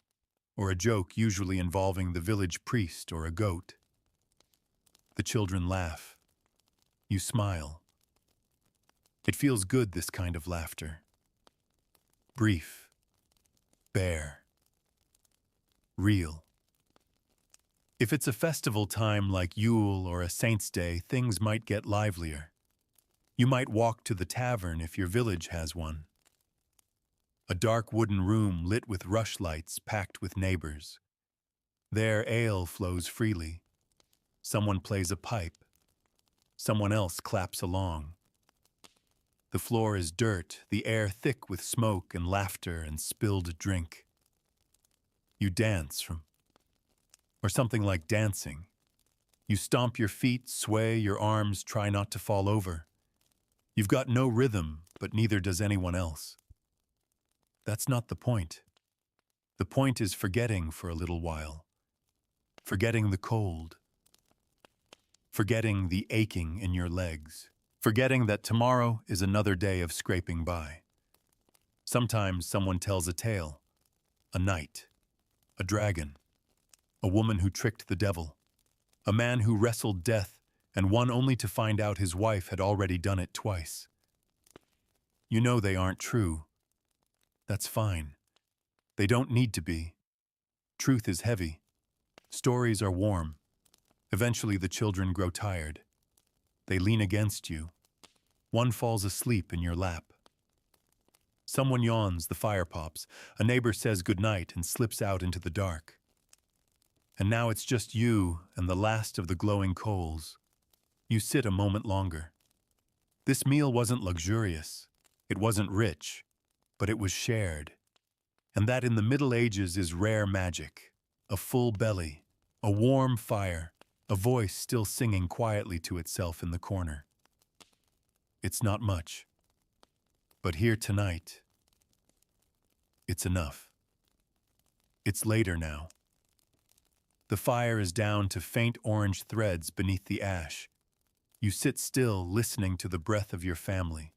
Speaker 1: or a joke usually involving the village priest or a goat. The children laugh. You smile. It feels good, this kind of laughter. Brief. Bare. Real. If it's a festival time like Yule or a Saint's Day, things might get livelier. You might walk to the tavern if your village has one. A dark wooden room lit with rushlights packed with neighbors. There ale flows freely. Someone plays a pipe. Someone else claps along. The floor is dirt, the air thick with smoke and laughter and spilled drink. You dance or something like dancing. You stomp your feet, sway your arms, try not to fall over. You've got no rhythm, but neither does anyone else. That's not the point. The point is forgetting for a little while. Forgetting the cold. Forgetting the aching in your legs. Forgetting that tomorrow is another day of scraping by. Sometimes someone tells a tale. A knight. A dragon. A woman who tricked the devil. A man who wrestled death and won only to find out his wife had already done it twice. You know they aren't true. That's fine. They don't need to be. Truth is heavy. Stories are warm. Eventually the children grow tired. They lean against you. One falls asleep in your lap. Someone yawns, the fire pops. A neighbor says goodnight and slips out into the dark. And now it's just you and the last of the glowing coals. You sit a moment longer. This meal wasn't luxurious. It wasn't rich, but it was shared. And that in the Middle Ages is rare magic. A full belly, a warm fire, a voice still singing quietly to itself in the corner. It's not much. But here tonight, it's enough. It's later now. The fire is down to faint orange threads beneath the ash. You sit still, listening to the breath of your family.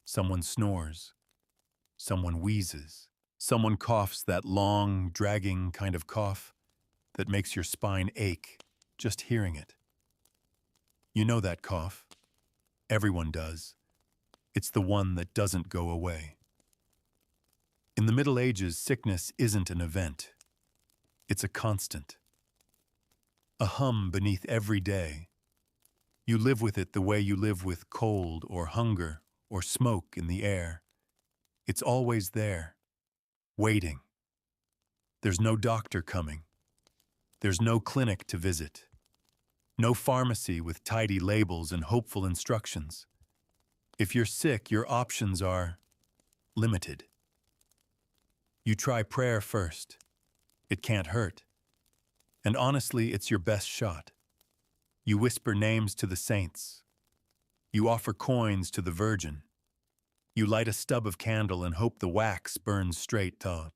Speaker 1: Someone snores. Someone wheezes. Someone coughs, that long, dragging kind of cough that makes your spine ache just hearing it. You know that cough? Everyone does. It's the one that doesn't go away. In the Middle Ages, sickness isn't an event. It's a constant. A hum beneath every day. You live with it the way you live with cold or hunger or smoke in the air. It's always there, waiting. There's no doctor coming. There's no clinic to visit. No pharmacy with tidy labels and hopeful instructions. If you're sick, your options are limited. You try prayer first. It can't hurt. And honestly, it's your best shot. You whisper names to the saints. You offer coins to the Virgin. You light a stub of candle and hope the wax burns straight up.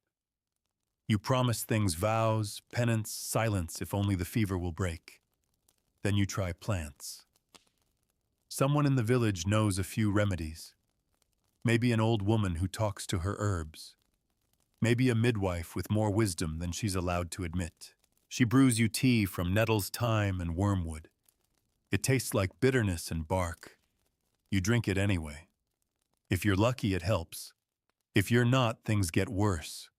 Speaker 1: You promise things, vows, penance, silence if only the fever will break. Then you try plants. Someone in the village knows a few remedies. Maybe an old woman who talks to her herbs. Maybe a midwife with more wisdom than she's allowed to admit. She brews you tea from nettles, thyme, and wormwood. It tastes like bitterness and bark. You drink it anyway. If you're lucky, it helps. If you're not, things get worse.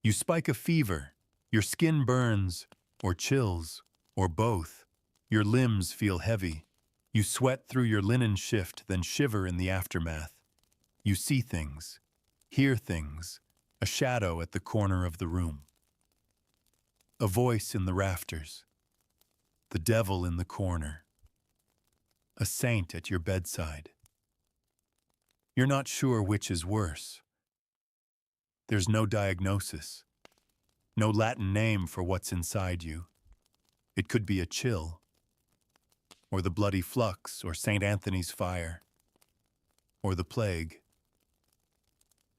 Speaker 1: You spike a fever, your skin burns, or chills, or both. Your limbs feel heavy. You sweat through your linen shift, then shiver in the aftermath. You see things, hear things, a shadow at the corner of the room. A voice in the rafters. The devil in the corner. A saint at your bedside. You're not sure which is worse. There's no diagnosis, no Latin name for what's inside you. It could be a chill, or the bloody flux, or St. Anthony's fire, or the plague.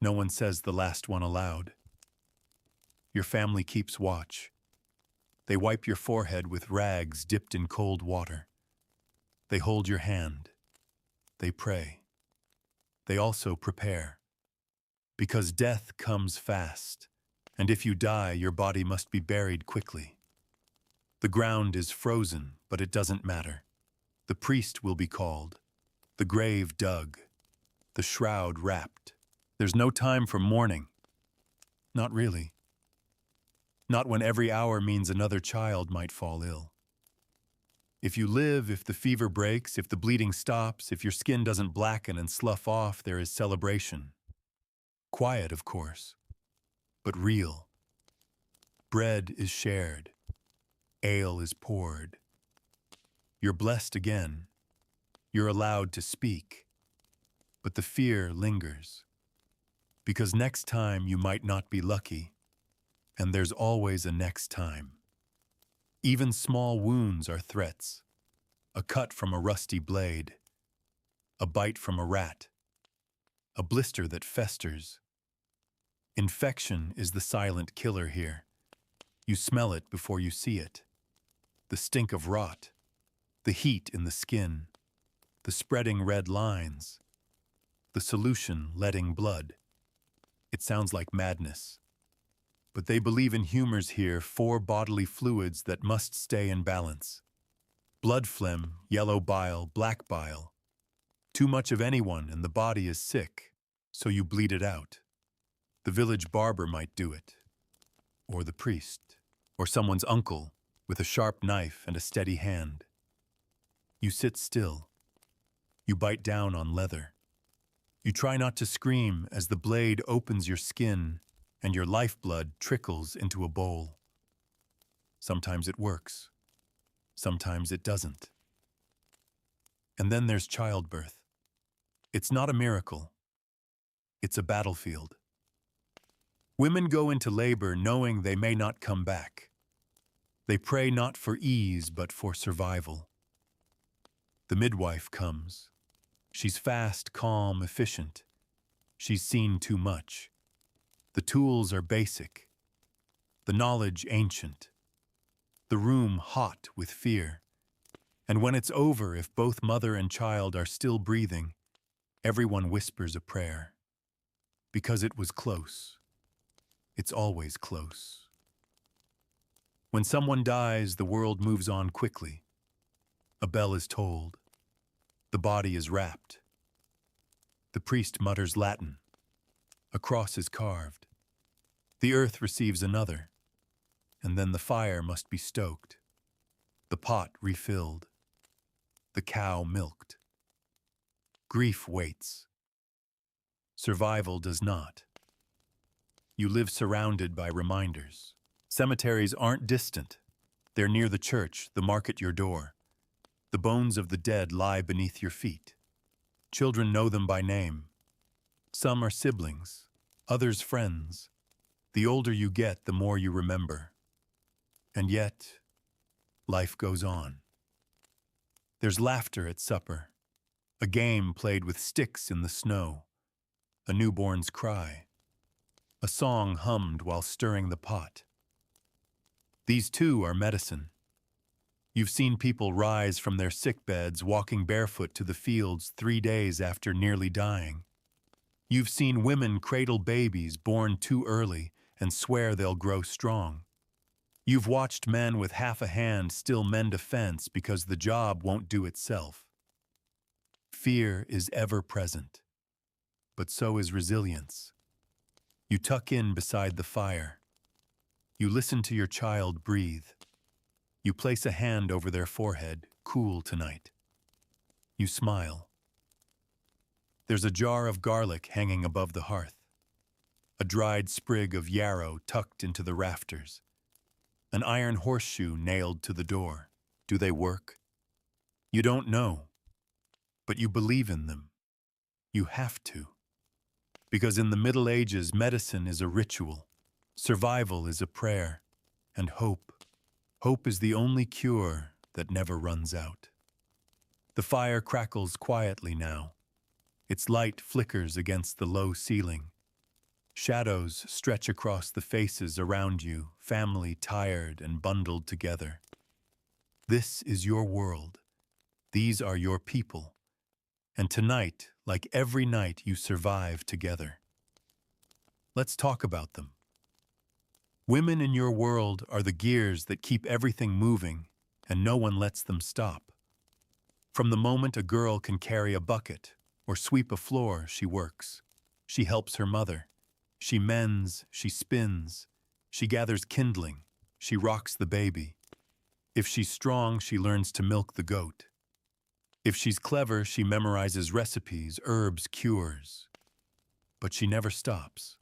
Speaker 1: No one says the last one aloud. Your family keeps watch. They wipe your forehead with rags dipped in cold water. They hold your hand. They pray. They also prepare. Because death comes fast, and if you die, your body must be buried quickly. The ground is frozen, but it doesn't matter. The priest will be called, the grave dug, the shroud wrapped. There's no time for mourning. Not really. Not when every hour means another child might fall ill. If you live, if the fever breaks, if the bleeding stops, if your skin doesn't blacken and slough off, there is celebration. Quiet, of course, but real. Bread is shared. Ale is poured. You're blessed again. You're allowed to speak. But the fear lingers. Because next time you might not be lucky, and there's always a next time. Even small wounds are threats. A cut from a rusty blade. A bite from a rat. A blister that festers. Infection is the silent killer here. You smell it before you see it. The stink of rot. The heat in the skin. The spreading red lines. The solution letting blood. It sounds like madness. But they believe in humors here, 4 bodily fluids that must stay in balance. Blood phlegm, yellow bile, black bile. Too much of anyone and the body is sick, so you bleed it out. The village barber might do it, or the priest, or someone's uncle with a sharp knife and a steady hand. You sit still. You bite down on leather. You try not to scream as the blade opens your skin and your lifeblood trickles into a bowl. Sometimes it works. Sometimes it doesn't. And then there's childbirth. It's not a miracle. It's a battlefield. Women go into labor knowing they may not come back. They pray not for ease, but for survival. The midwife comes. She's fast, calm, efficient. She's seen too much. The tools are basic. The knowledge ancient. The room hot with fear. And when it's over, if both mother and child are still breathing, everyone whispers a prayer. Because it was close. It's always close. When someone dies, the world moves on quickly. A bell is tolled. The body is wrapped. The priest mutters Latin. A cross is carved. The earth receives another, and then the fire must be stoked, the pot refilled, the cow milked. Grief waits. Survival does not. You live surrounded by reminders. Cemeteries aren't distant. They're near the church, the market your door. The bones of the dead lie beneath your feet. Children know them by name. Some are siblings, others friends. The older you get, the more you remember. And yet, life goes on. There's laughter at supper, a game played with sticks in the snow, a newborn's cry, a song hummed while stirring the pot. These too are medicine. You've seen people rise from their sickbeds, walking barefoot to the fields 3 days after nearly dying. You've seen women cradle babies born too early and swear they'll grow strong. You've watched men with half a hand still mend a fence because the job won't do itself. Fear is ever present, but so is resilience. You tuck in beside the fire. You listen to your child breathe. You place a hand over their forehead, cool tonight. You smile. There's a jar of garlic hanging above the hearth, a dried sprig of yarrow tucked into the rafters, an iron horseshoe nailed to the door. Do they work? You don't know, but you believe in them. You have to. Because in the Middle Ages, medicine is a ritual, survival is a prayer, and hope is the only cure that never runs out. The fire crackles quietly now. Its light flickers against the low ceiling. Shadows stretch across the faces around you, family tired and bundled together. This is your world. These are your people. And tonight, like every night, you survive together. Let's talk about them. Women in your world are the gears that keep everything moving, and no one lets them stop. From the moment a girl can carry a bucket or sweep a floor, she works. She helps her mother. She mends, she spins. She gathers kindling. She rocks the baby. If she's strong, she learns to milk the goat. If she's clever, she memorizes recipes, herbs, cures. But she never stops.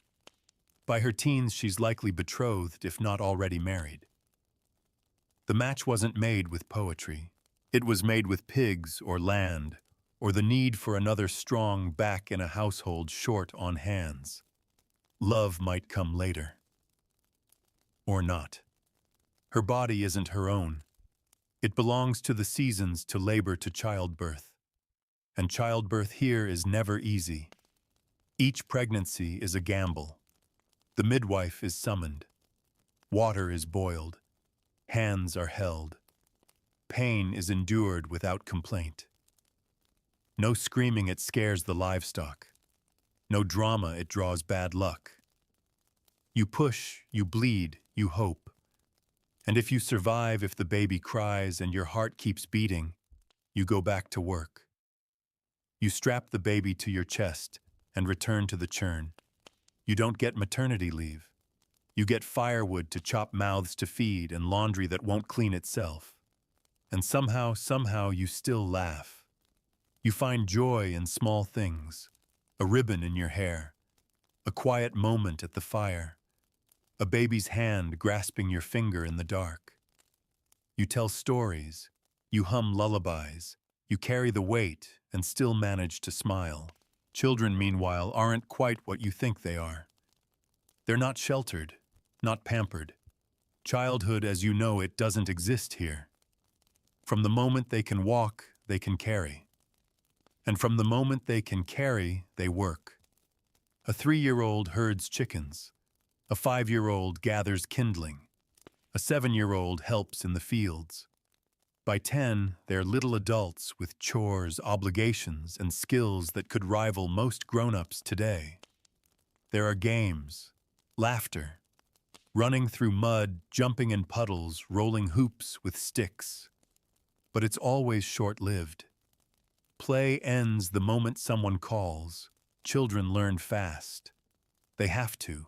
Speaker 1: By her teens, she's likely betrothed, if not already married. The match wasn't made with poetry. It was made with pigs or land, or the need for another strong back in a household short on hands. Love might come later. Or not. Her body isn't her own. It belongs to the seasons, to labor, to childbirth. And childbirth here is never easy. Each pregnancy is a gamble. The midwife is summoned. Water is boiled. Hands are held. Pain is endured without complaint. No screaming, it scares the livestock. No drama, it draws bad luck. You push, you bleed, you hope. And if you survive, if the baby cries and your heart keeps beating, you go back to work. You strap the baby to your chest and return to the churn. You don't get maternity leave. You get firewood to chop, mouths to feed, and laundry that won't clean itself. And somehow you still laugh. You find joy in small things, a ribbon in your hair, a quiet moment at the fire, a baby's hand grasping your finger in the dark. You tell stories, you hum lullabies, you carry the weight and still manage to smile. Children, meanwhile, aren't quite what you think they are. They're not sheltered, not pampered. Childhood, as you know it, doesn't exist here. From the moment they can walk, they can carry. And from the moment they can carry, they work. A 3-year-old herds chickens. A 5-year-old gathers kindling. A 7-year-old helps in the fields. By 10, they're little adults with chores, obligations, and skills that could rival most grown-ups today. There are games, laughter, running through mud, jumping in puddles, rolling hoops with sticks. But it's always short-lived. Play ends the moment someone calls. Children learn fast. They have to.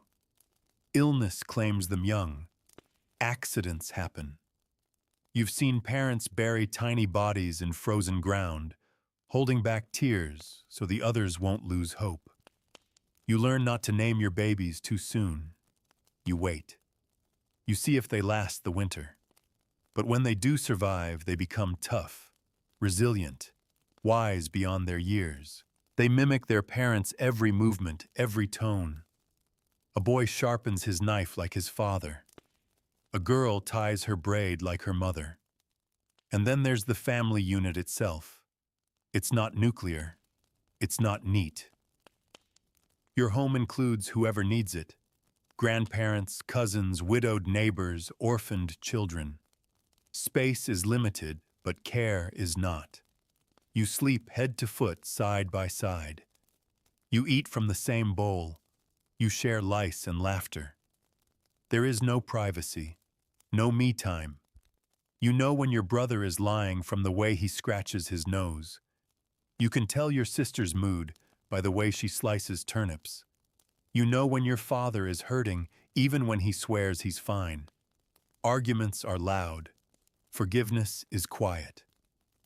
Speaker 1: Illness claims them young. Accidents happen. You've seen parents bury tiny bodies in frozen ground, holding back tears so the others won't lose hope. You learn not to name your babies too soon. You wait. You see if they last the winter. But when they do survive, they become tough, resilient, wise beyond their years. They mimic their parents' every movement, every tone. A boy sharpens his knife like his father. A girl ties her braid like her mother. And then there's the family unit itself. It's not nuclear. It's not neat. Your home includes whoever needs it. Grandparents, cousins, widowed neighbors, orphaned children. Space is limited, but care is not. You sleep head to foot, side by side. You eat from the same bowl. You share lice and laughter. There is no privacy, no me time. You know when your brother is lying from the way he scratches his nose. You can tell your sister's mood by the way she slices turnips. You know when your father is hurting, even when he swears he's fine. Arguments are loud. Forgiveness is quiet.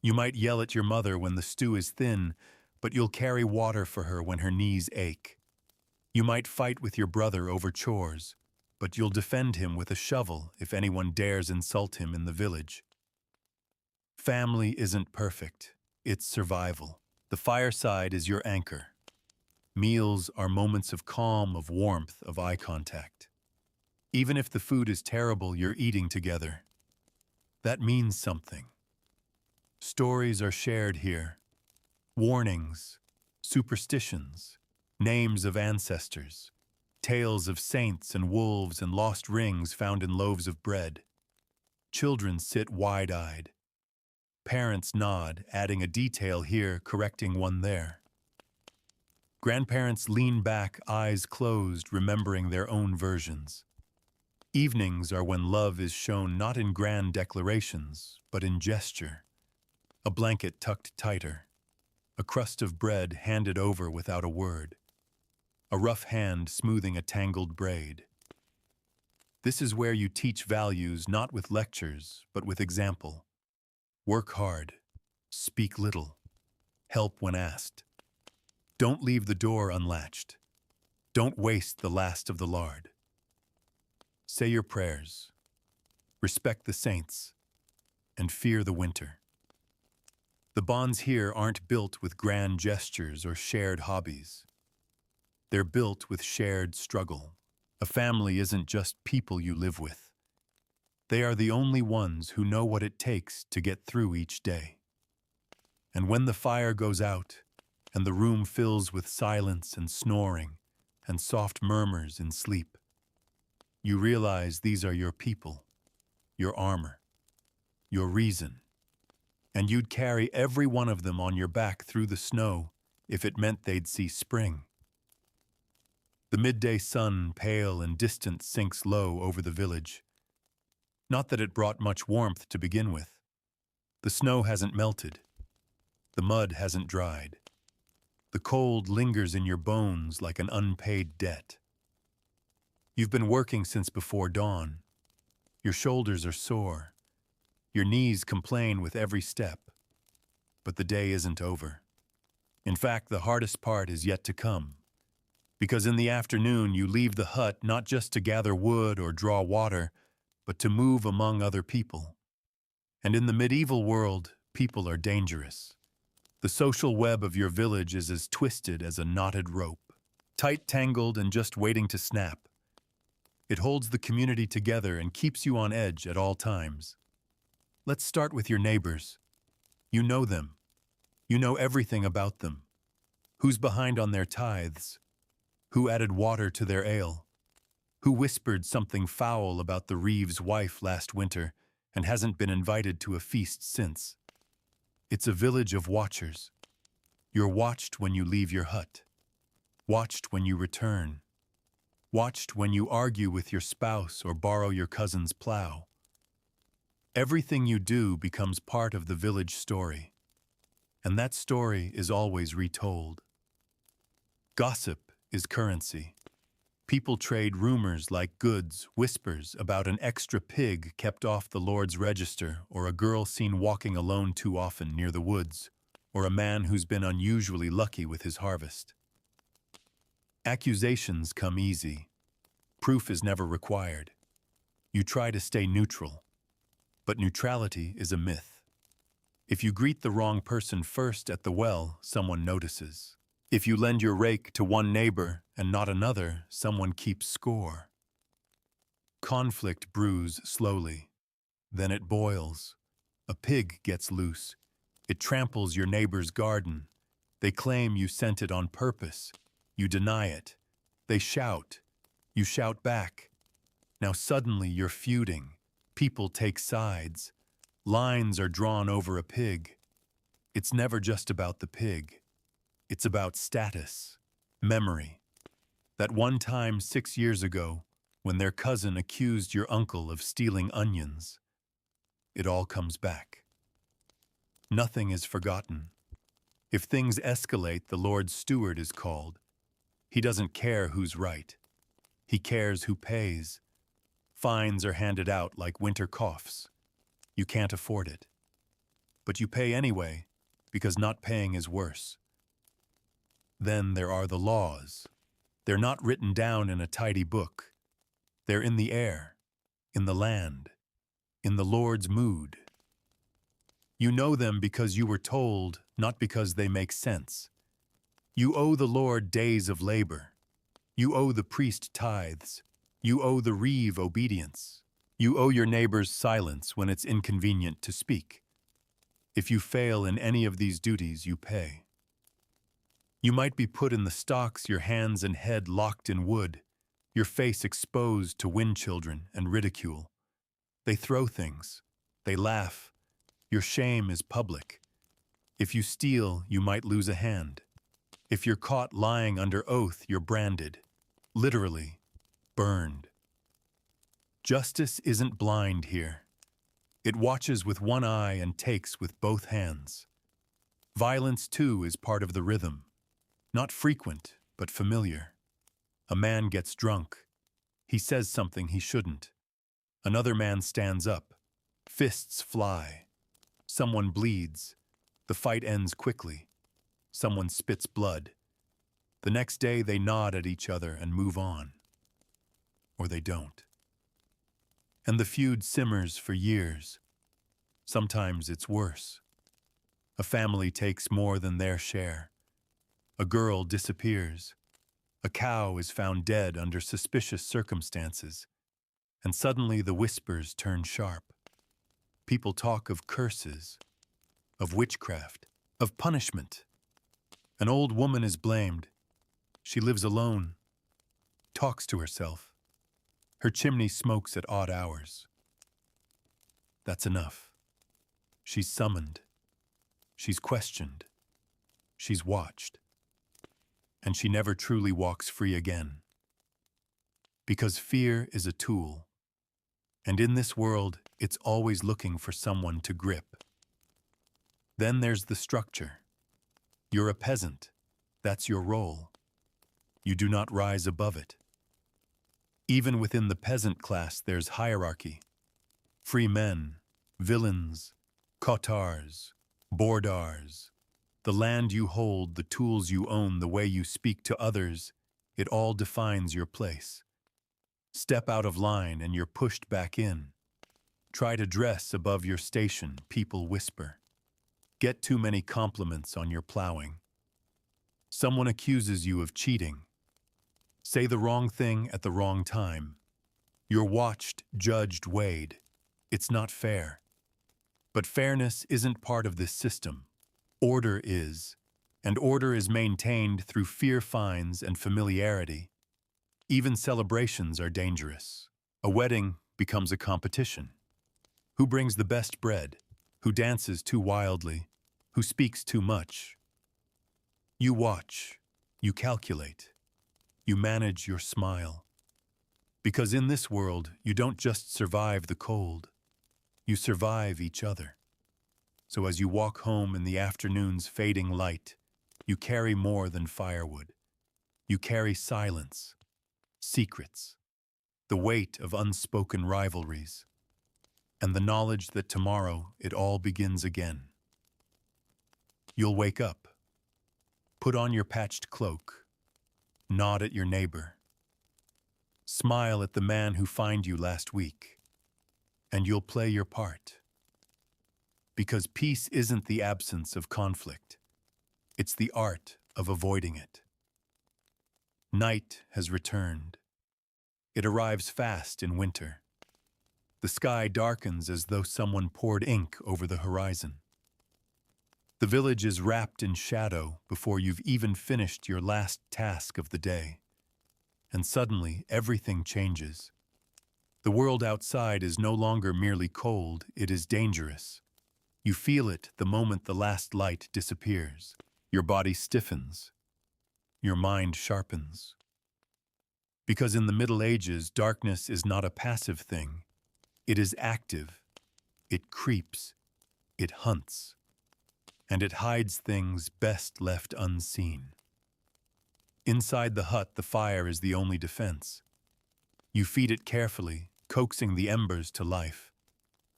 Speaker 1: You might yell at your mother when the stew is thin, but you'll carry water for her when her knees ache. You might fight with your brother over chores, but you'll defend him with a shovel if anyone dares insult him in the village. Family isn't perfect. It's survival. The fireside is your anchor. Meals are moments of calm, of warmth, of eye contact. Even if the food is terrible, you're eating together. That means something. Stories are shared here. Warnings, superstitions, names of ancestors, tales of saints and wolves and lost rings found in loaves of bread. Children sit wide-eyed. Parents nod, adding a detail here, correcting one there. Grandparents lean back, eyes closed, remembering their own versions. Evenings are when love is shown not in grand declarations, but in gesture. A blanket tucked tighter. A crust of bread handed over without a word. A rough hand smoothing a tangled braid. This is where you teach values not with lectures, but with example. Work hard. Speak little. Help when asked. Don't leave the door unlatched. Don't waste the last of the lard. Say your prayers. Respect the saints. And fear the winter. The bonds here aren't built with grand gestures or shared hobbies. They're built with shared struggle. A family isn't just people you live with. They are the only ones who know what it takes to get through each day. And when the fire goes out, and the room fills with silence and snoring and soft murmurs in sleep, you realize these are your people, your armor, your reason, and you'd carry every one of them on your back through the snow if it meant they'd see spring. The midday sun, pale and distant, sinks low over the village. Not that it brought much warmth to begin with. The snow hasn't melted. The mud hasn't dried. The cold lingers in your bones like an unpaid debt. You've been working since before dawn. Your shoulders are sore. Your knees complain with every step. But the day isn't over. In fact, the hardest part is yet to come. Because in the afternoon you leave the hut not just to gather wood or draw water, but to move among other people. And in the medieval world, people are dangerous. The social web of your village is as twisted as a knotted rope, tight tangled and just waiting to snap. It holds the community together and keeps you on edge at all times. Let's start with your neighbors. You know them. You know everything about them. Who's behind on their tithes? Who added water to their ale? Who whispered something foul about the Reeves' wife last winter and hasn't been invited to a feast since? It's a village of watchers. You're watched when you leave your hut, watched when you return, watched when you argue with your spouse or borrow your cousin's plow. Everything you do becomes part of the village story, and that story is always retold. Gossip is currency. People trade rumors like goods, whispers about an extra pig kept off the Lord's register, or a girl seen walking alone too often near the woods, or a man who's been unusually lucky with his harvest. Accusations come easy. Proof is never required. You try to stay neutral, but neutrality is a myth. If you greet the wrong person first at the well, someone notices. If you lend your rake to one neighbor and not another, someone keeps score. Conflict brews slowly. Then it boils. A pig gets loose. It tramples your neighbor's garden. They claim you sent it on purpose. You deny it. They shout. You shout back. Now suddenly you're feuding. People take sides. Lines are drawn over a pig. It's never just about the pig. It's about status, memory. That one time 6 years ago, when their cousin accused your uncle of stealing onions. It all comes back. Nothing is forgotten. If things escalate, the Lord's steward is called. He doesn't care who's right. He cares who pays. Fines are handed out like winter coughs. You can't afford it. But you pay anyway, because not paying is worse. Then there are the laws. They're not written down in a tidy book. They're in the air, in the land, in the Lord's mood. You know them because you were told, not because they make sense. You owe the Lord days of labor. You owe the priest tithes. You owe the reeve obedience. You owe your neighbors silence when it's inconvenient to speak. If you fail in any of these duties, you pay. You might be put in the stocks, your hands and head locked in wood, your face exposed to wind children and ridicule. They throw things. They laugh. Your shame is public. If you steal, you might lose a hand. If you're caught lying under oath, you're branded. Literally, burned. Justice isn't blind here. It watches with one eye and takes with both hands. Violence, too, is part of the rhythm. Not frequent, but familiar. A man gets drunk. He says something he shouldn't. Another man stands up. Fists fly. Someone bleeds. The fight ends quickly. Someone spits blood. The next day they nod at each other and move on. Or they don't. And the feud simmers for years. Sometimes it's worse. A family takes more than their share. A girl disappears. A cow is found dead under suspicious circumstances. And suddenly the whispers turn sharp. People talk of curses, of witchcraft, of punishment. An old woman is blamed. She lives alone, talks to herself. Her chimney smokes at odd hours. That's enough. She's summoned. She's questioned. She's watched. And she never truly walks free again. Because fear is a tool. And in this world, it's always looking for someone to grip. Then there's the structure. You're a peasant. That's your role. You do not rise above it. Even within the peasant class, there's hierarchy. Free men, villains, kotars, bordars. The land you hold, the tools you own, the way you speak to others, it all defines your place. Step out of line and you're pushed back in. Try to dress above your station, people whisper. Get too many compliments on your plowing. Someone accuses you of cheating. Say the wrong thing at the wrong time. You're watched, judged, weighed. It's not fair. But fairness isn't part of this system. Order is, and order is maintained through fear fines and familiarity. Even celebrations are dangerous. A wedding becomes a competition. Who brings the best bread? Who dances too wildly? Who speaks too much? You watch. You calculate. You manage your smile. Because in this world, you don't just survive the cold, you survive each other. So as you walk home in the afternoon's fading light, you carry more than firewood. You carry silence, secrets, the weight of unspoken rivalries, and the knowledge that tomorrow it all begins again. You'll wake up, put on your patched cloak, nod at your neighbor, smile at the man who fined you last week, and you'll play your part. Because peace isn't the absence of conflict, it's the art of avoiding it. Night has returned. It arrives fast in winter. The sky darkens as though someone poured ink over the horizon. The village is wrapped in shadow before you've even finished your last task of the day. And suddenly, everything changes. The world outside is no longer merely cold, it is dangerous. You feel it the moment the last light disappears. Your body stiffens. Your mind sharpens. Because in the Middle Ages, darkness is not a passive thing. It is active. It creeps. It hunts. And it hides things best left unseen. Inside the hut, the fire is the only defense. You feed it carefully, coaxing the embers to life.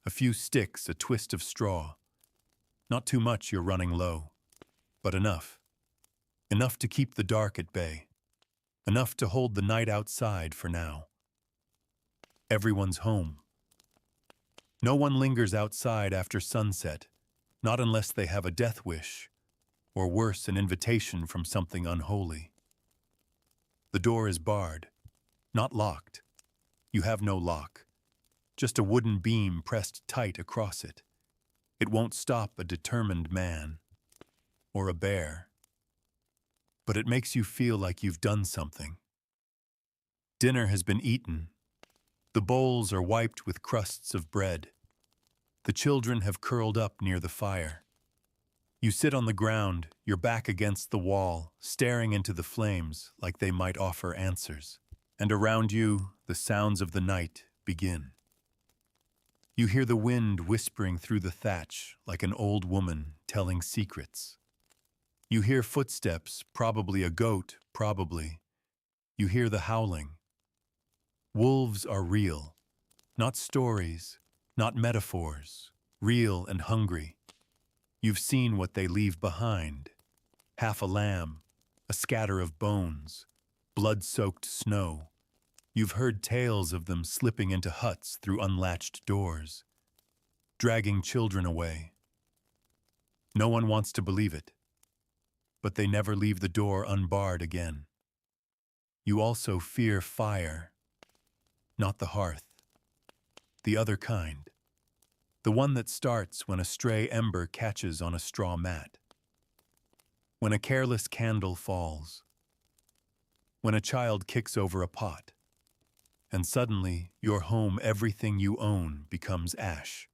Speaker 1: A few sticks, a twist of straw. Not too much, you're running low, but enough. Enough to keep the dark at bay. Enough to hold the night outside for now. Everyone's home. No one lingers outside after sunset, not unless they have a death wish, or worse, an invitation from something unholy. The door is barred, not locked. You have no lock, just a wooden beam pressed tight across it. It won't stop a determined man, or a bear, but it makes you feel like you've done something. Dinner has been eaten. The bowls are wiped with crusts of bread. The children have curled up near the fire. You sit on the ground, your back against the wall, staring into the flames like they might offer answers. And around you, the sounds of the night begin. You hear the wind whispering through the thatch like an old woman telling secrets. You hear footsteps, probably a goat, probably. You hear the howling. Wolves are real, not stories, not metaphors, real and hungry. You've seen what they leave behind. Half a lamb, a scatter of bones, blood-soaked snow. You've heard tales of them slipping into huts through unlatched doors, dragging children away. No one wants to believe it, but they never leave the door unbarred again. You also fear fire, not the hearth, the other kind. The one that starts when a stray ember catches on a straw mat. When a careless candle falls. When a child kicks over a pot. And suddenly, your home, everything you own, becomes ash.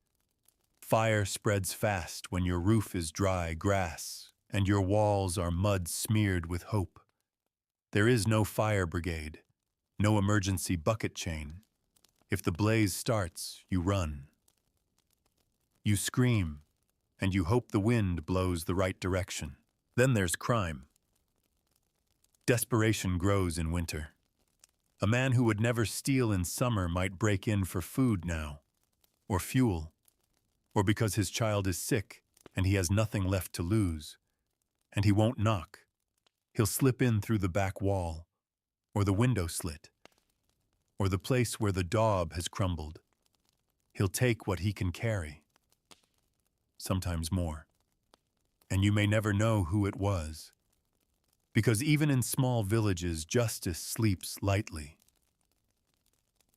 Speaker 1: Fire spreads fast when your roof is dry grass and your walls are mud smeared with hope. There is no fire brigade, no emergency bucket chain. If the blaze starts, you run. You scream, and you hope the wind blows the right direction. Then there's crime. Desperation grows in winter. A man who would never steal in summer might break in for food now, or fuel, or because his child is sick and he has nothing left to lose. And he won't knock. He'll slip in through the back wall, or the window slit, or the place where the daub has crumbled. He'll take what he can carry. Sometimes more. And you may never know who it was. Because even in small villages, justice sleeps lightly.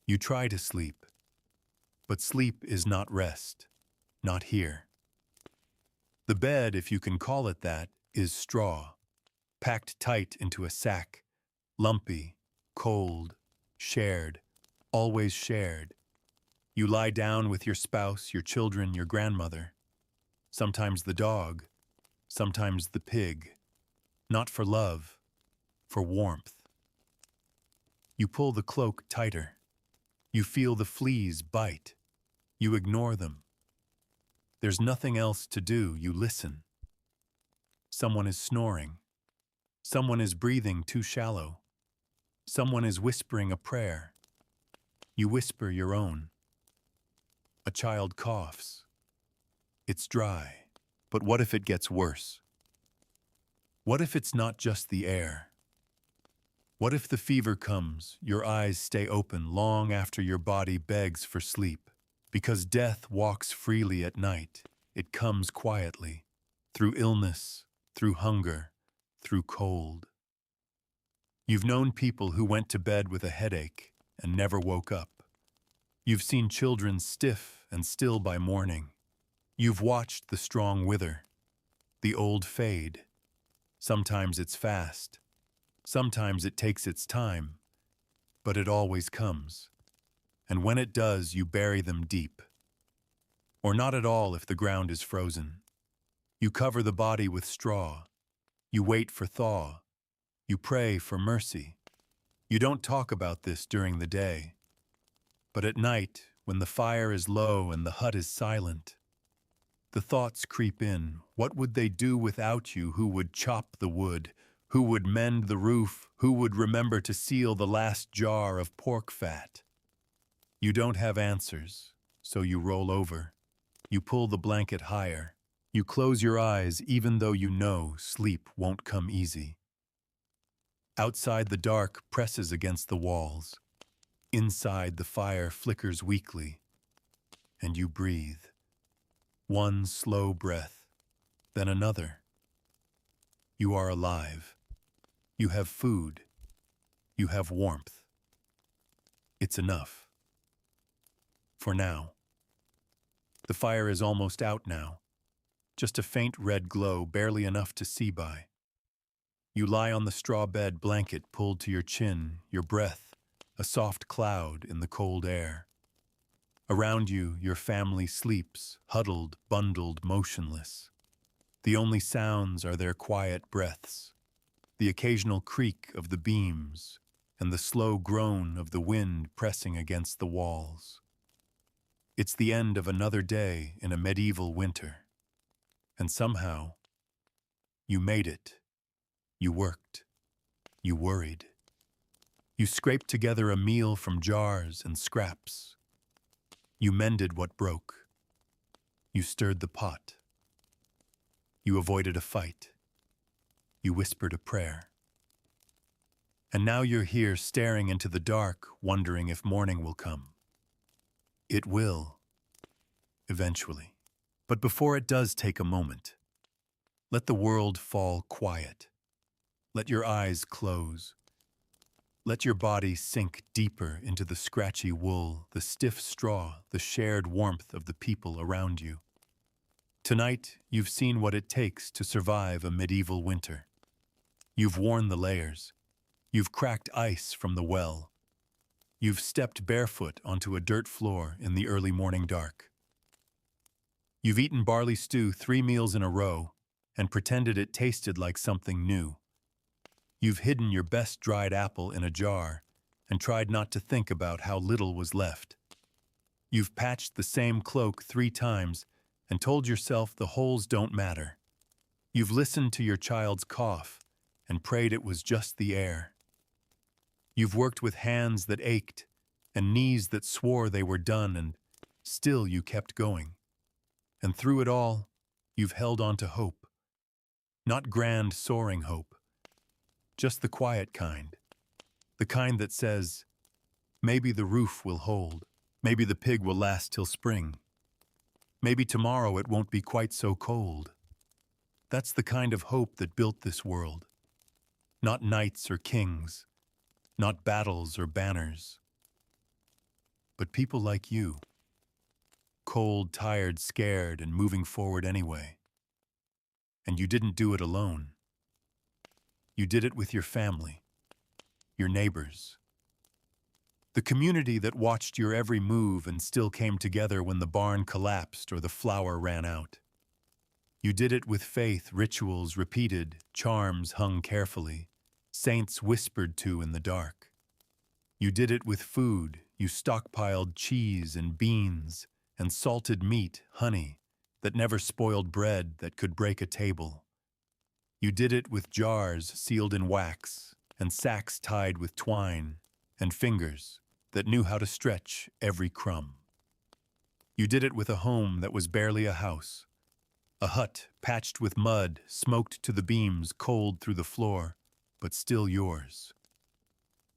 Speaker 1: You try to sleep, but sleep is not rest, not here. The bed, if you can call it that, is straw, packed tight into a sack, lumpy, cold, shared, always shared. You lie down with your spouse, your children, your grandmother. Sometimes the dog, sometimes the pig, not for love, for warmth. You pull the cloak tighter, You feel the fleas bite. You ignore them. There's nothing else to do. You listen. Someone is snoring. Someone is breathing too shallow. Someone is whispering a prayer. You whisper your own. A child coughs. It's dry. But what if it gets worse? What if it's not just the air? What if the fever comes, your eyes stay open long after your body begs for sleep? Because death walks freely at night. It comes quietly, through illness, through hunger, through cold. You've known people who went to bed with a headache and never woke up. You've seen children stiff and still by morning. You've watched the strong wither, the old fade. Sometimes it's fast. Sometimes it takes its time, but it always comes. And when it does, you bury them deep. Or not at all if the ground is frozen. You cover the body with straw. You wait for thaw. You pray for mercy. You don't talk about this during the day. But at night, when the fire is low and the hut is silent, the thoughts creep in. What would they do without you? Who would chop the wood? Who would mend the roof? Who would remember to seal the last jar of pork fat? You don't have answers, so you roll over. You pull the blanket higher. You close your eyes even though you know sleep won't come easy. Outside, the dark presses against the walls. Inside, the fire flickers weakly, and you breathe. One slow breath, then another. You are alive. You have food. You have warmth. It's enough. For now. The fire is almost out now. Just a faint red glow, barely enough to see by. You lie on the straw bed, blanket pulled to your chin, your breath, a soft cloud in the cold air. Around you, your family sleeps, huddled, bundled, motionless. The only sounds are their quiet breaths, the occasional creak of the beams, and the slow groan of the wind pressing against the walls. It's the end of another day in a medieval winter. And somehow, you made it. You worked. You worried. You scraped together a meal from jars and scraps. You mended what broke. You stirred the pot. You avoided a fight. You whispered a prayer. And now you're here staring into the dark, wondering if morning will come. It will, eventually. But before it does, take a moment. Let the world fall quiet. Let your eyes close. Let your body sink deeper into the scratchy wool, the stiff straw, the shared warmth of the people around you. Tonight, you've seen what it takes to survive a medieval winter. You've worn the layers. You've cracked ice from the well. You've stepped barefoot onto a dirt floor in the early morning dark. You've eaten barley stew 3 meals in a row and pretended it tasted like something new. You've hidden your best dried apple in a jar and tried not to think about how little was left. You've patched the same cloak 3 times and told yourself the holes don't matter. You've listened to your child's cough and prayed it was just the air. You've worked with hands that ached and knees that swore they were done, and still you kept going. And through it all, you've held on to hope. Not grand, soaring hope. Just the quiet kind. The kind that says, maybe the roof will hold. Maybe the pig will last till spring. Maybe tomorrow it won't be quite so cold. That's the kind of hope that built this world. Not knights or kings. Not battles or banners. But people like you. Cold, tired, scared, and moving forward anyway. And you didn't do it alone. You did it with your family, your neighbors. The community that watched your every move and still came together when the barn collapsed or the flour ran out. You did it with faith, rituals repeated, charms hung carefully, saints whispered to in the dark. You did it with food. You stockpiled cheese and beans and salted meat, honey, that never spoiled bread that could break a table. You did it with jars sealed in wax and sacks tied with twine and fingers that knew how to stretch every crumb. You did it with a home that was barely a house, a hut patched with mud, smoked to the beams, cold through the floor, but still yours,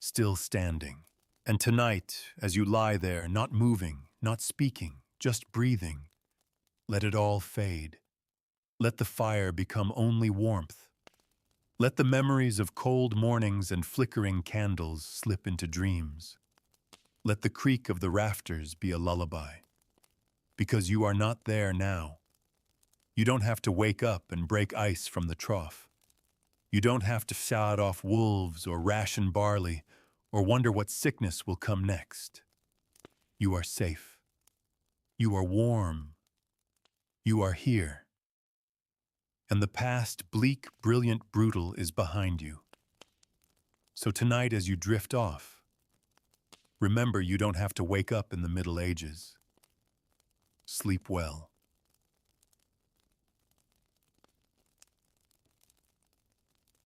Speaker 1: still standing. And tonight, as you lie there, not moving, not speaking, just breathing, let it all fade. Let the fire become only warmth. Let the memories of cold mornings and flickering candles slip into dreams. Let the creak of the rafters be a lullaby. Because you are not there now. You don't have to wake up and break ice from the trough. You don't have to shout off wolves or ration barley or wonder what sickness will come next. You are safe. You are warm. You are here. And the past, bleak, brilliant, brutal, is behind you. So tonight as you drift off, remember you don't have to wake up in the Middle Ages. Sleep well.